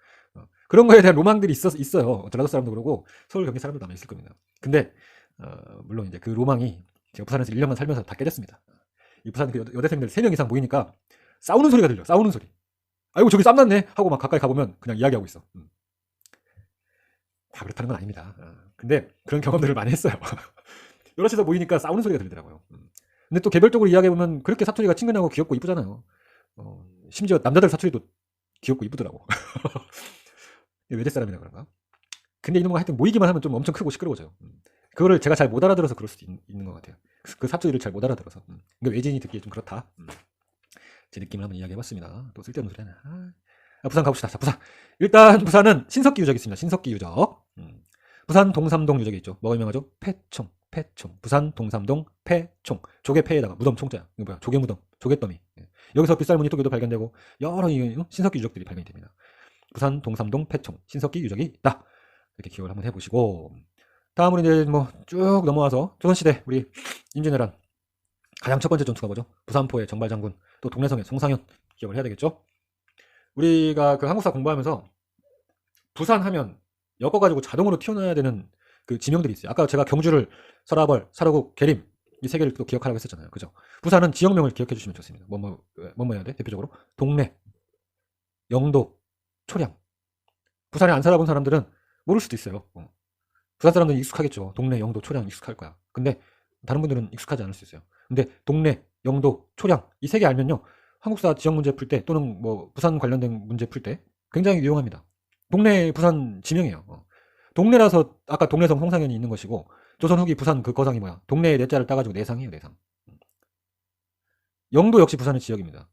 그런 거에 대한 로망들이 있어요. 전라도 사람도 그러고 서울 경기 사람들도 아마 있을 겁니다. 근데 물론 이제 그 로망이 제가 부산에서 1년만 살면서 다 깨졌습니다. 이 부산 그 여대생들 3명 이상 모이니까 싸우는 소리가 들려. 싸우는 소리. 아이고 저기 쌈났네 하고 막 가까이 가보면 그냥 이야기하고 있어. 다 그렇다는 건 아닙니다. 근데 그런 경험들을 많이 했어요. 여럿이서 모이니까 싸우는 소리가 들리더라고요. 근데 또 개별적으로 이야기해보면 그렇게 사투리가 친근하고 귀엽고 이쁘잖아요. 심지어 남자들 사투리도 귀엽고 이쁘더라고. 외대 사람이라 그런가? 근데 이놈과 하여튼 모이기만 하면 좀 엄청 크고 시끄러워져요. 그거를 제가 잘 못 알아들어서 그럴 수도 있는 것 같아요. 그 사투리를 잘 못 알아들어서. 그러니까 외진이 듣기에 좀 그렇다. 제 느낌을 한번 이야기해봤습니다. 또 쓸데없는 소리 하나. 부산 가봅시다. 자, 부산. 일단 부산은 신석기 유적이 있습니다. 신석기 유적. 부산 동삼동 유적이 있죠. 뭐가 유명하죠? 패총. 부산 동삼동 패총. 조개 패에다가 무덤 총자야. 이거 뭐야? 조개 무덤. 조개더미. 여기서 빗살무늬 토기도 발견되고 여러 신석기 유적들이 발견이 됩니다. 부산 동삼동 패총. 신석기 유적이 있다. 이렇게 기억을 한번 해보시고 다음으로 이제 뭐 쭉 넘어와서 조선시대 우리 임진왜란 가장 첫 번째 전투가 뭐죠? 부산포의 정발장군 또 동래성의 송상현 기억을 해야 되겠죠? 우리가 그 한국사 공부하면서 부산 하면 엮어가지고 자동으로 튀어나와야 되는 그 지명들이 있어요. 아까 제가 경주를 설화벌, 사로국, 계림 이 세 개를 또 기억하라고 했었잖아요. 그죠? 부산은 지역명을 기억해 주시면 좋습니다. 뭐뭐 해야 돼? 대표적으로 동래, 영도, 초량. 부산에 안 살아본 사람들은 모를 수도 있어요. 부산 사람들은 익숙하겠죠. 동래, 영도, 초량 익숙할 거야. 근데 다른 분들은 익숙하지 않을 수 있어요. 근데 동래, 영도, 초량 이 세 개 알면요. 한국사 지역 문제 풀 때 또는 뭐 부산 관련된 문제 풀 때 굉장히 유용합니다. 동래 부산 지명이에요. 동래라서 아까 동래성 홍상현이 있는 것이고 조선 후기 부산 그 거상이 뭐야? 동래의 내자를 따가지고 내상이에요. 내상. 영도 역시 부산의 지역입니다.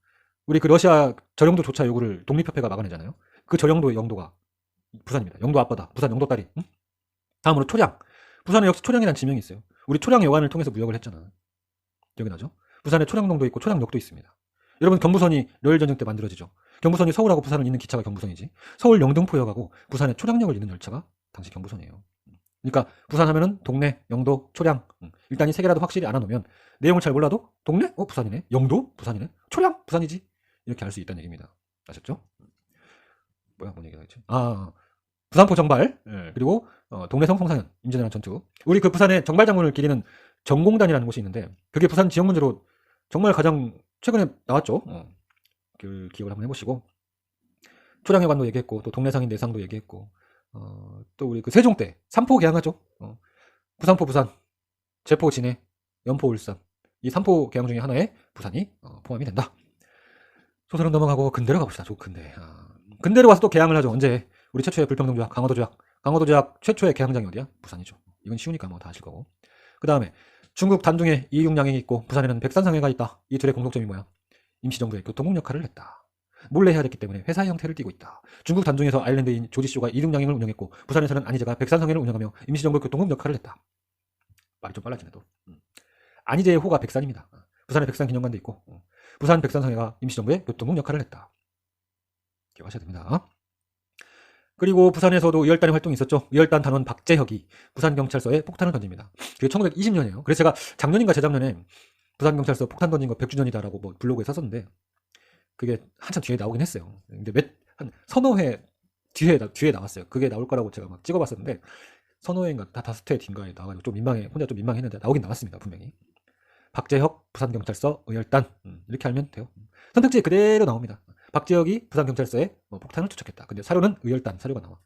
우리 그 러시아 저령도 조차 요구를 독립협회가 막아내잖아요. 그 저령도 영도가 부산입니다. 영도 아빠다. 부산 영도 딸이. 응? 다음으로 초량. 부산에 역시 초량이라는 지명이 있어요. 우리 초량 여관을 통해서 무역을 했잖아. 기억이 나죠? 부산에 초량동도 있고 초량역도 있습니다. 여러분 경부선이 러일전쟁 때 만들어지죠. 경부선이 서울하고 부산을 잇는 기차가 경부선이지. 서울 영등포역하고 부산에 초량역을 잇는 열차가 당시 경부선이에요. 그러니까 부산 하면은 동래, 영도, 초량. 일단 이 세 개라도 확실히 알아놓으면 내용을 잘 몰라도 동래? 부산이네. 영도? 부산이네. 초량? 부산이지. 이렇게 알 수 있다는 얘기입니다. 아셨죠? 뭔 얘기가 있지? 부산포 정발. 그리고 동래성 송상현 임진왜란 전투. 우리 그 부산의 정발장군을 기리는 정공단이라는 곳이 있는데 그게 부산 지역 문제로 정말 가장 최근에 나왔죠. 그 기억을 한번 해보시고 초량회관도 얘기했고 또 동래상인 내상도 얘기했고 또 우리 그 세종 때 삼포 개항하죠. 부산포 부산, 제포 진해, 연포 울산 이 3포 개항 중에 하나에 부산이 포함이 된다. 소설은 넘어가고 근대로 가봅시다. 근대. 근대로 와서 또 개항을 하죠. 언제? 우리 최초의 불평등조약, 강화도조약. 강화도조약 최초의 개항장이 어디야? 부산이죠. 이건 쉬우니까 뭐 다 아실 거고. 그 다음에 중국 단둥에 이육량행이 있고 부산에는 백산상회가 있다. 이 둘의 공통점이 뭐야? 임시정부의 교통국 역할을 했다. 몰래 해야 됐기 때문에 회사의 형태를 띠고 있다. 중국 단둥에서 아일랜드인 조지쇼가 이육량행을 운영했고 부산에서는 안희재가 백산상회를 운영하며 임시정부 교통국 역할을 했다. 말이 좀 빨라지네 또. 안희재의 호가 백산입니다. 부산에 백산 기념관도 있고 부산 백산상회가 임시정부의 교통국 역할을 했다. 기억하셔야 됩니다. 그리고 부산에서도 의열단의 활동이 있었죠. 의열단 단원 박재혁이 부산경찰서에 폭탄을 던집니다. 그게 1920년이에요. 그래서 제가 작년인가 재작년에 부산경찰서 폭탄 던진 거 100주년이다라고 뭐 블로그에 썼었는데 그게 한참 뒤에 나오긴 했어요. 근데 한 서너 회 뒤에 나왔어요. 그게 나올 거라고 제가 막 찍어봤었는데 서너 회인가 다 5회 뒤인가에 나와가지고 좀 혼자 좀 민망했는데 나오긴 나왔습니다. 분명히. 박재혁 부산경찰서 의열단 이렇게 알면 돼요. 선택지에 그대로 나옵니다. 박재혁이 부산경찰서에 폭탄을 투척했다. 근데 사료는 의열단 사료가 나와.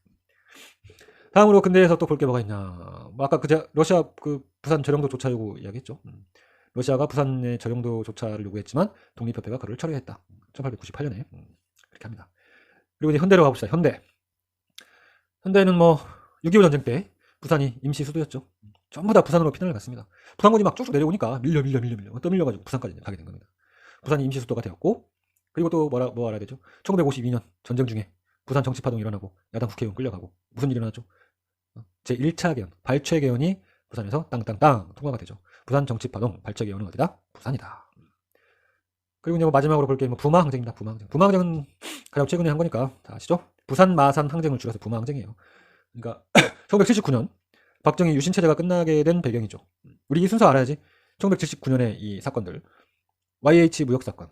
다음으로 근대에서 또 볼 게 뭐가 있냐. 아까 러시아 그 부산 저령도 조차 요구 이야기했죠. 러시아가 부산의 저령도 조차를 요구했지만 독립협회가 그를 철회했다. 1898년에 그렇게 합니다. 그리고 이제 현대로 가봅시다. 현대는 뭐 6.25 전쟁 때 부산이 임시 수도였죠. 전부 다 부산으로 피난을 갔습니다. 부산군이 막 쭉쭉 내려오니까 밀려 떠밀려가지고 부산까지 가게 된 겁니다. 부산이 임시 수도가 되었고 그리고 또 뭐 알아야 되죠? 1952년 전쟁 중에 부산 정치파동이 일어나고 야당 국회의원 끌려가고 무슨 일이 일어났죠? 제1차 개헌, 발췌 개헌이 부산에서 땅땅땅 통과가 되죠. 부산 정치파동, 발췌 개헌은 어디다? 부산이다. 그리고 이제 마지막으로 볼 게 부마항쟁입니다. 부마항쟁은 가장 최근에 한 거니까 다 아시죠? 부산 마산 항쟁을 줄여서 부마항쟁이에요. 그러니까 1979년 박정희 유신체제가 끝나게 된 배경이죠. 우리 이 순서 알아야지. 1979년에 이 사건들 YH 무역 사건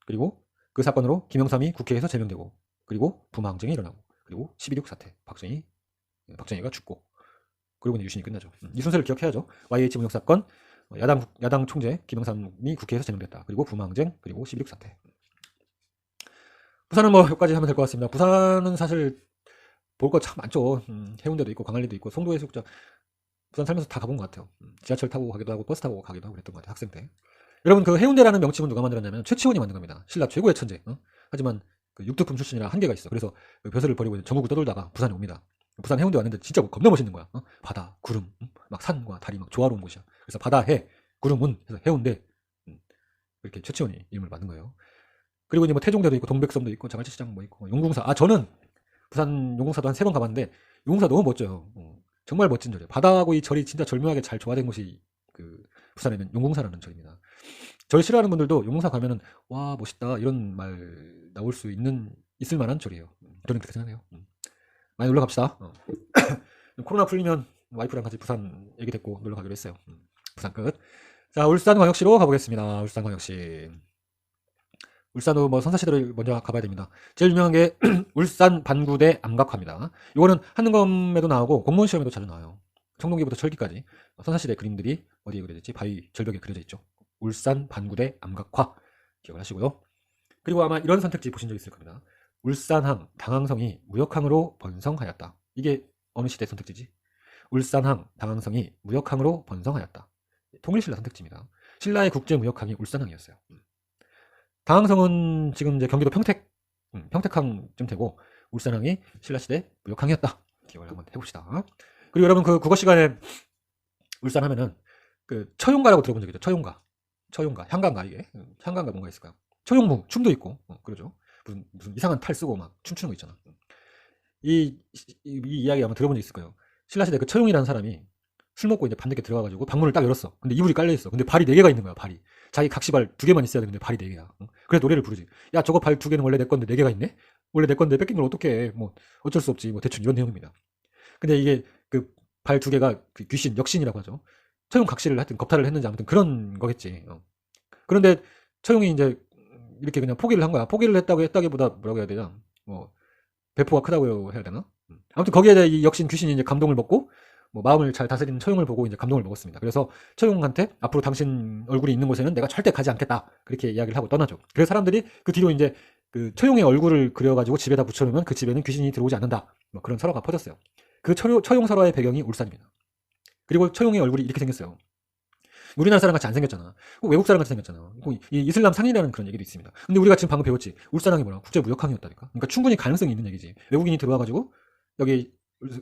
그리고 그 사건으로 김영삼이 국회에서 제명되고 그리고 부마항쟁이 일어나고 그리고 12.6 사태 박정희가 죽고 그리고 유신이 끝나죠. 이 순서를 기억해야죠. YH 무역 사건 야당 총재 김영삼이 국회에서 제명됐다. 그리고 부마항쟁 그리고 12.6 사태. 부산은 뭐 여기까지 하면 될 것 같습니다. 부산은 사실 볼 거 참 많죠. 해운대도 있고 광안리도 있고 송도 해수욕장 부산 살면서 다 가본 것 같아요. 지하철 타고 가기도 하고 버스 타고 가기도 하고 그랬던 것 같아요. 학생 때. 여러분 그 해운대라는 명칭은 누가 만들었냐면 최치원이 만든 겁니다. 신라 최고의 천재. 하지만 그 육두품 출신이라 한계가 있어. 그래서 그 벼슬을 버리고 전국을 떠돌다가 부산에 옵니다. 부산 해운대 왔는데 진짜 겁나 멋있는 거야. 바다, 구름, 막 산과 다리 막 조화로운 곳이야. 그래서 바다, 해, 구름은 해서 해운대 이렇게 최치원이 이름을 만든 거예요. 그리고 이제 뭐 태종대도 있고 동백섬도 있고 자갈치시장 뭐 있고 용궁사. 저는 부산 용궁사도 한 3번 가봤는데 용궁사 너무 멋져요. 정말 멋진 절이에요. 바다하고 이 절이 진짜 절묘하게 잘 조화된 곳이 그 부산에는 용궁사라는 절입니다. 절 싫어하는 분들도 용궁사 가면은 와 멋있다 이런 말 나올 수 있을 만한 절이에요. 저는 그렇게 생각해요. 많이 놀러 갑시다. 코로나 풀리면 와이프랑 같이 부산 얘기 됐고 놀러 가기로 했어요. 부산 끝. 자, 울산광역시로 가보겠습니다. 울산광역시. 울산도 뭐 선사시대를 먼저 가봐야 됩니다. 제일 유명한 게 울산 반구대 암각화입니다. 이거는 한능검에도 나오고 공무원 시험에도 자주 나와요. 청동기부터 철기까지 선사시대 그림들이 어디에 그려져 있지? 바위 절벽에 그려져 있죠. 울산 반구대 암각화 기억을 하시고요. 그리고 아마 이런 선택지 보신 적 있을 겁니다. 울산항 당항성이 무역항으로 번성하였다. 이게 어느 시대 선택지지? 울산항 당항성이 무역항으로 번성하였다. 통일신라 선택지입니다. 신라의 국제무역항이 울산항이었어요. 당항성은 지금 이제 경기도 평택항쯤 되고 울산항이 신라시대 무역항이었다. 기억을 한번 해봅시다. 그리고 여러분 그 국어 시간에 울산 하면은 그 처용가라고 들어본 적 있죠? 처용가, 향가인가 이게? 향가인가 뭔가 있을까요? 처용무 춤도 있고 그러죠. 무슨 이상한 탈 쓰고 막 춤추는 거 있잖아. 이 이야기 아마 들어본 적 있을 거예요. 신라시대 그 처용이라는 사람이 술 먹고 이제 밤늦게 들어가가지고 방문을 딱 열었어. 근데 이불이 깔려있어. 근데 발이 4개가 있는 거야, 발이. 자기 각시발 2개만 있어야 되는데 발이 4개야. 그래서 노래를 부르지. 야, 저거 발 2개는 원래 내 건데 4개가 있네? 원래 내 건데 뺏긴 걸 어떡해. 뭐, 어쩔 수 없지. 뭐, 대충 이런 내용입니다. 근데 이게 그 발 2개가 그 귀신, 역신이라고 하죠. 처용 각시를 하여튼 겁탈을 했는지 아무튼 그런 거겠지. 그런데 처용이 이제 이렇게 그냥 포기를 한 거야. 포기를 했다기보다 뭐라고 해야 되냐. 뭐, 배포가 크다고 해야 되나? 아무튼 거기에 대해 이 역신 귀신이 이제 감동을 먹고 뭐 마음을 잘 다스리는 처용을 보고 이제 감동을 먹었습니다. 그래서 처용한테 앞으로 당신 얼굴이 있는 곳에는 내가 절대 가지 않겠다. 그렇게 이야기를 하고 떠나죠. 그래서 사람들이 그 뒤로 이제 그 처용의 얼굴을 그려가지고 집에다 붙여놓으면 그 집에는 귀신이 들어오지 않는다. 뭐 그런 설화가 퍼졌어요. 그 처용 설화의 배경이 울산입니다. 그리고 처용의 얼굴이 이렇게 생겼어요. 우리나라 사람 같이 안 생겼잖아. 외국 사람 같이 생겼잖아. 이 이슬람 상이라는 그런 얘기도 있습니다. 근데 우리가 지금 방금 배웠지. 울산항이 뭐라? 국제무역항이었다니까. 그러니까 충분히 가능성이 있는 얘기지. 외국인이 들어와가지고 여기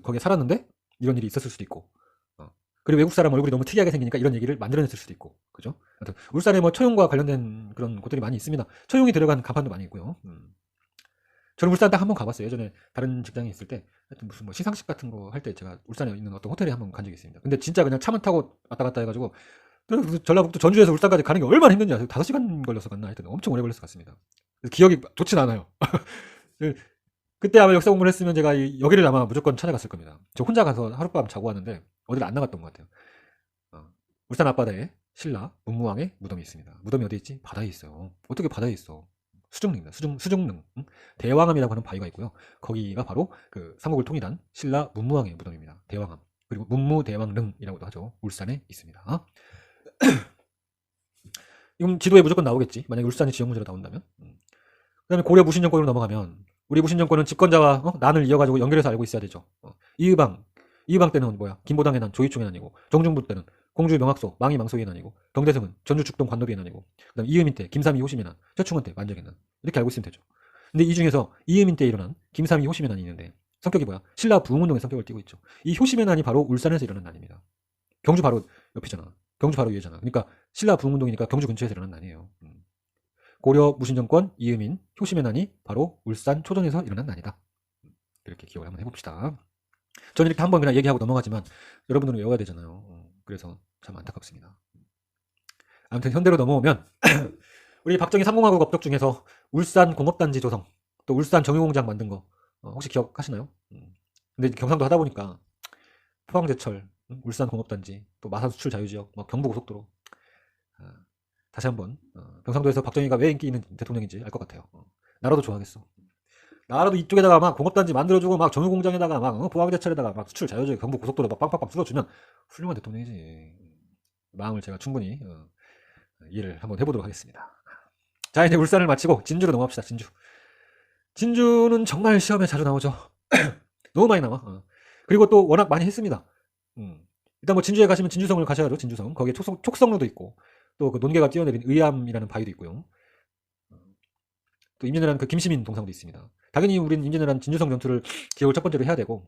거기에 살았는데 이런 일이 있었을 수도 있고. 그리고 외국 사람 얼굴이 너무 특이하게 생기니까 이런 얘기를 만들어냈을 수도 있고. 그죠? 하여튼 울산에 뭐 처용과 관련된 그런 곳들이 많이 있습니다. 처용이 들어간 간판도 많이 있고요. 저는 울산 딱 한 번 가봤어요. 예전에 다른 직장에 있을 때 하여튼 무슨 뭐 시상식 같은 거 할 때 제가 울산에 있는 어떤 호텔에 한 번 간 적이 있습니다. 근데 진짜 그냥 차만 타고 왔다 갔다 해가지고 전라북도 전주에서 울산까지 가는 게 얼마나 힘든지 아세요? 5시간 걸려서 갔나? 하여튼 엄청 오래 걸려서 갔습니다. 기억이 좋진 않아요. 그때 아마 역사 공부를 했으면 제가 여기를 아마 무조건 찾아갔을 겁니다. 저 혼자 가서 하룻밤 자고 왔는데 어디를 안 나갔던 것 같아요. 울산 앞바다에 신라 문무왕의 무덤이 있습니다. 무덤이 어디 있지? 바다에 있어요. 어떻게 바다에 있어? 수중릉입니다. 수중릉. 대왕암이라고 하는 바위가 있고요. 거기가 바로 그 삼국을 통일한 신라 문무왕의 무덤입니다. 대왕암. 그리고 문무대왕릉이라고도 하죠. 울산에 있습니다. 이건 지도에 무조건 나오겠지. 만약에 울산이 지역 문제로 나온다면. 그 다음에 고려 무신정권으로 넘어가면 우리 무신정권은 집권자와 난을 이어가지고 연결해서 알고 있어야 되죠. 이의방 때는 뭐야? 김보당의 난, 조이총의 난이고, 정중부 때는 공주의 명학소, 망이 망소의 난이고, 경대성은 전주 축동 관노비의 난이고, 그 다음 이의민 때 김삼이 호심의 난, 최충원 때 만적의 난. 이렇게 알고 있으면 되죠. 근데 이 중에서 이의민 때 일어난 김삼이 호심의 난이 있는데 성격이 뭐야? 신라 부흥운동의 성격을 띠고 있죠. 이 효심의 난이 바로 울산에서 일어난 난입니다. 경주 바로 옆이잖아. 경주 바로 위에잖아. 그러니까 신라 부흥운동이니까 경주 근처에서 일어난 난이에요. 고려 무신정권 이의민 효심의 난이 바로 울산 초전에서 일어난 난이다. 이렇게 기억을 한번 해봅시다. 저는 이렇게 한번 그냥 얘기하고 넘어가지만 여러분들은 외워야 되잖아요. 그래서 참 안타깝습니다. 아무튼 현대로 넘어오면 우리 박정희 상공화국 업적 중에서 울산 공업단지 조성, 또 울산 정유공장 만든 거 혹시 기억하시나요? 근데 경상도 하다 보니까 포항제철, 울산 공업단지, 또 마산 수출 자유지역, 경부고속도로. 다시 한번 경상도에서 박정희가 왜 인기 있는 대통령인지 알 것 같아요. 나라도 좋아하겠어. 나라도 이쪽에다가 막 공업단지 만들어주고 막 정유공장에다가 막 포항제철에다가 막 수출 자유지역, 경부고속도로 막 빵빵빵 뚫어주면 훌륭한 대통령이지. 마음을 제가 충분히 이해를 한번 해보도록 하겠습니다. 자, 이제 울산을 마치고 진주로 넘어갑시다. 진주는 정말 시험에 자주 나오죠. 너무 많이 나와. 그리고 또 워낙 많이 했습니다. 일단 뭐 진주에 가시면 진주성을 가셔야죠. 진주성. 거기에 촉성로도 있고 또 그 논개가 뛰어내린 의암이라는 바위도 있고요. 또 임진왜란 그 김시민 동상도 있습니다. 당연히 우린 임진왜란 진주성 전투를 기억을 첫 번째로 해야 되고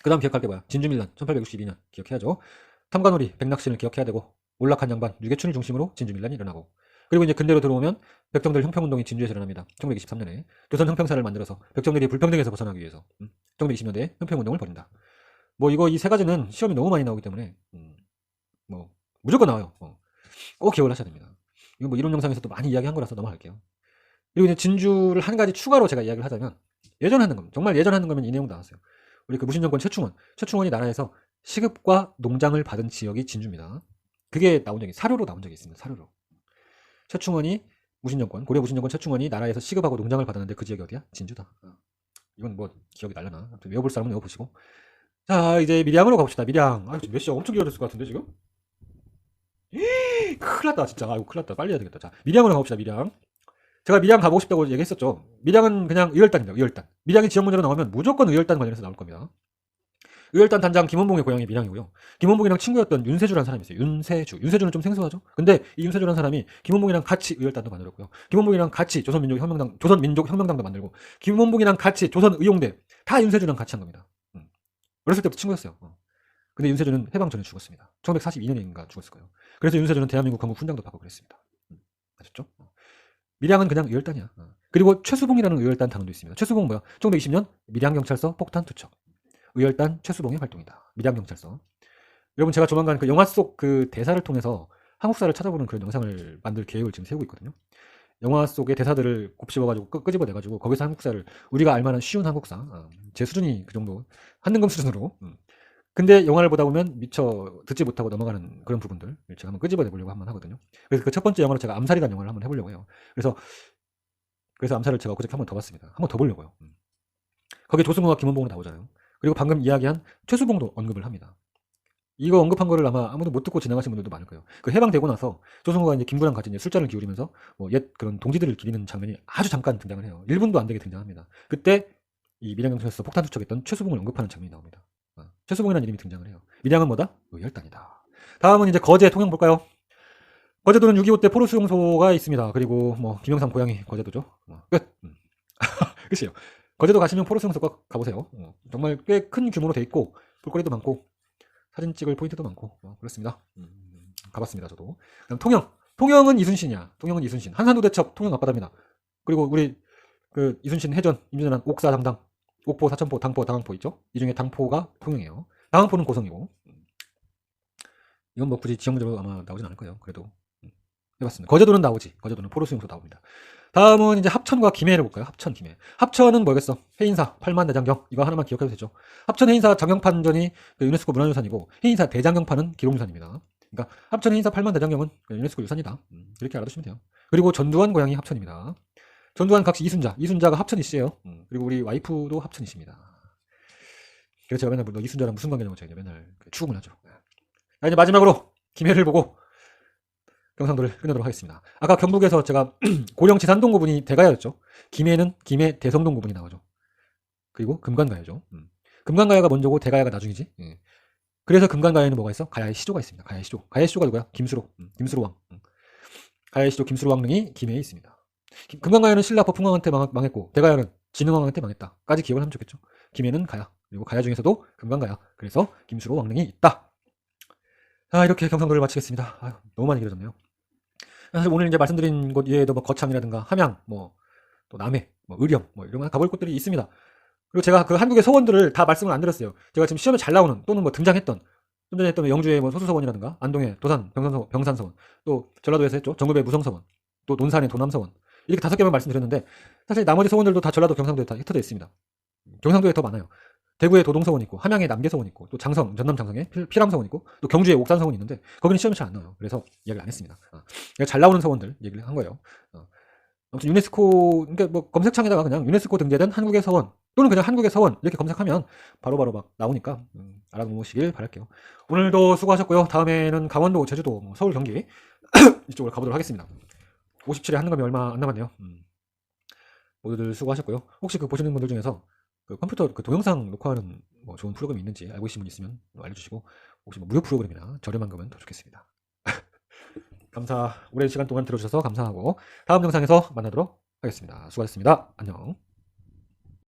그 다음 기억할 게 뭐야? 진주밀란 1862년 기억해야죠. 탐관오리 백낙신을 기억해야 되고 몰락한 양반 유계춘을 중심으로 진주밀란이 일어나고 그리고 이제 근대로 들어오면 백정들 형평운동이 진주에서 일어납니다. 1923년에 조선 형평사를 만들어서 백정들이 불평등에서 벗어나기 위해서 1920년대에 형평운동을 벌인다. 뭐 이거 이 세 가지는 시험이 너무 많이 나오기 때문에 뭐 무조건 나와요. 꼭 기억을 하셔야 됩니다. 이거 뭐 이론 영상에서도 많이 이야기한 거라서 넘어갈게요. 그리고 이제 진주를 한 가지 추가로 제가 이야기를 하자면 예전 하는 겁니다. 정말 예전 하는 거면 이 내용도 나왔어요. 우리 그 무신정권 최충원이 나라에서 시급과 농장을 받은 지역이 진주입니다. 그게 나온 적이 사료로 나온 적이 있습니다. 사료로. 최충원이 고려 무신정권 최충원이 나라에서 시급하고 농장을 받았는데 그 지역이 어디야? 진주다. 이건 뭐 기억이 날려나? 아무튼 외워볼 사람은 외워보시고. 자, 이제 밀양으로 가봅시다. 밀양. 몇 시야? 엄청 길어졌을 것 같은데 지금? 큰일 났다 진짜. 아이고 큰일 났다. 빨리 해야 되겠다. 자, 밀양으로 가봅시다. 밀양. 제가 밀양 가보고 싶다고 얘기했었죠. 밀양은 그냥 의열단입니다. 의열단. 밀양이 지역 문제로 나오면 무조건 의열단 관련해서 나올 겁니다. 의열단 단장 김원봉의 고향이 밀양이고요. 김원봉이랑 친구였던 윤세주라는 사람이 있어요. 윤세주는 좀 생소하죠? 근데 이 윤세주라는 사람이 김원봉이랑 같이 의열단도 만들었고요. 김원봉이랑 같이 조선민족혁명당도 만들고, 김원봉이랑 같이 조선의용대, 다 윤세주랑 같이 한 겁니다. 어렸을 때부터 친구였어요. 근데 윤세주는 해방 전에 죽었습니다. 1942년인가 죽었을 거예요. 그래서 윤세주는 대한민국 건국 훈장도 받고 그랬습니다. 아셨죠? 밀양은 그냥 의열단이야. 그리고 최수봉이라는 의열단 단원도 있습니다. 최수봉은 뭐야? 1920년 밀양경찰서 폭탄 투척. 의열단 최수봉의 활동이다. 밀양경찰서. 여러분 제가 조만간 그 영화 속 그 대사를 통해서 한국사를 찾아보는 그런 영상을 만들 계획을 지금 세우고 있거든요. 영화 속의 대사들을 곱씹어가지고 끄집어내가지고 거기서 한국사를 우리가 알만한 쉬운 한국사, 제 수준이 그 정도 한능검 수준으로. 근데 영화를 보다 보면 미처 듣지 못하고 넘어가는 그런 부분들 제가 한번 끄집어내보려고 한번 하거든요. 그래서 그 첫 번째 영화로 제가 암살이라는 영화를 한번 해보려고 해요. 그래서 암살을 제가 그저께 한번 더 봤습니다. 한번 더 보려고요. 거기에 조승우와 김원봉으로 나오잖아요. 그리고 방금 이야기한 최수봉도 언급을 합니다. 이거 언급한 거를 아마 아무도 못 듣고 지나가신 분들도 많을 거예요. 그 해방되고 나서 조승우가 이제 김구랑 같이 이제 술잔을 기울이면서 뭐 옛 그런 동지들을 기리는 장면이 아주 잠깐 등장을 해요. 1분도 안 되게 등장합니다. 그때 이 밀양경선에서 폭탄 투척했던 최수봉을 언급하는 장면이 나옵니다. 최수봉이라는 이름이 등장을 해요. 밀양은 뭐다? 의열단이다. 다음은 이제 거제 통영 볼까요? 거제도는 6.25 때 포로 수용소가 있습니다. 그리고 뭐 김영삼 고향이 거제도죠. 끝. 끝이에요. 거제도 가시면 포로 수용소 꼭 가보세요. 정말 꽤 큰 규모로 돼 있고 볼거리도 많고 사진 찍을 포인트도 많고 그렇습니다. 가봤습니다 저도. 그다음 통영. 통영은 이순신이야. 통영은 이순신. 한산도 대첩 통영 앞바다입니다. 그리고 우리 그 이순신 해전 임진왜란 옥사 당당 옥포 사천포 당포 당항포 있죠. 이 중에 당포가 통영이에요. 당항포는 고성이고. 이건 뭐 굳이 지형적으로 아마 나오진 않을 거예요. 그래도 해봤습니다. 거제도는 나오지. 거제도는 포로 수용소 나옵니다. 다음은 이제 합천과 김해를 볼까요? 합천, 김해. 합천은 뭐겠어? 해인사, 팔만대장경. 이거 하나만 기억해도 되죠. 합천 해인사 장경판전이 그 유네스코 문화유산이고 해인사 대장경판은 기록유산입니다. 그러니까 합천 해인사 팔만대장경은 유네스코 유산이다. 이렇게 알아두시면 돼요. 그리고 전두환 고향이 합천입니다. 전두환 각시 이순자. 이순자가 합천이씨예요. 그리고 우리 와이프도 합천이십니다. 그래서 제가 맨날 너 이순자랑 무슨 관계냐고 제가 맨날 추궁을 하죠. 자, 이제 마지막으로 김해를 보고 경상도를 끝내도록 하겠습니다. 아까 경북에서 제가 고령치 산동 구분이 대가야였죠. 김해는 김해 대성동 구분이 나오죠. 그리고 금관가야죠. 금관가야가 먼저고 대가야가 나중이지. 그래서 금관가야에는 뭐가 있어? 가야의 시조가 있습니다. 가야의 시조. 가야의 시조가 누구야? 김수로. 김수로 왕. 가야의 시조 김수로 왕릉이 김해에 있습니다. 금관가야는 신라포 풍왕한테 망했고 대가야는 진흥왕한테 망했다. 까지 기억을 하면 좋겠죠. 김해는 가야. 그리고 가야 중에서도 금관가야. 그래서 김수로 왕릉이 있다. 자, 이렇게 경상도를 마치겠습니다. 아유, 너무 많이 길어졌네요. 사실 오늘 이제 말씀드린 곳 이외에도 뭐 거창이라든가 함양, 뭐 또 남해, 뭐 의령, 뭐 이런 거 가볼 곳들이 있습니다. 그리고 제가 그 한국의 서원들을 다 말씀을 안 드렸어요. 제가 지금 시험에 잘 나오는 또는 뭐 등장했던 좀 전에 했던 영주의 뭐 소수서원이라든가 안동의 도산 병산서원, 또 전라도에서 했죠 정읍의 무성서원, 또 논산의 도남서원 이렇게 5개만 말씀드렸는데 사실 나머지 서원들도 다 전라도 경상도에 다 흩어져 있습니다. 경상도에 더 많아요. 대구에 도동서원 있고 함양에 남계서원 있고 또 장성 전남 장성에 피람서원 있고 또 경주에 옥산서원 있는데 거기는 시험이 잘 안 나와요. 그래서 이야기를 안 했습니다. 잘 나오는 서원들 얘기를 한 거예요. 아무튼 유네스코 그러니까 뭐 검색창에다가 그냥 유네스코 등재된 한국의 서원 또는 그냥 한국의 서원 이렇게 검색하면 바로바로 막 나오니까 알아보시길 바랄게요. 오늘도 수고하셨고요. 다음에는 강원도, 제주도, 뭐 서울, 경기 이쪽으로 가보도록 하겠습니다. 57회 한금이 얼마 안 남았네요. 모두들 수고하셨고요. 혹시 그 보시는 분들 중에서 그 컴퓨터 그 동영상 녹화하는 뭐 좋은 프로그램이 있는지 알고 계신 분 있으면 알려주시고 혹시 뭐 무료 프로그램이나 저렴한 거면 더 좋겠습니다. 오랜 시간 동안 들어주셔서 감사하고 다음 영상에서 만나도록 하겠습니다. 수고하셨습니다. 안녕.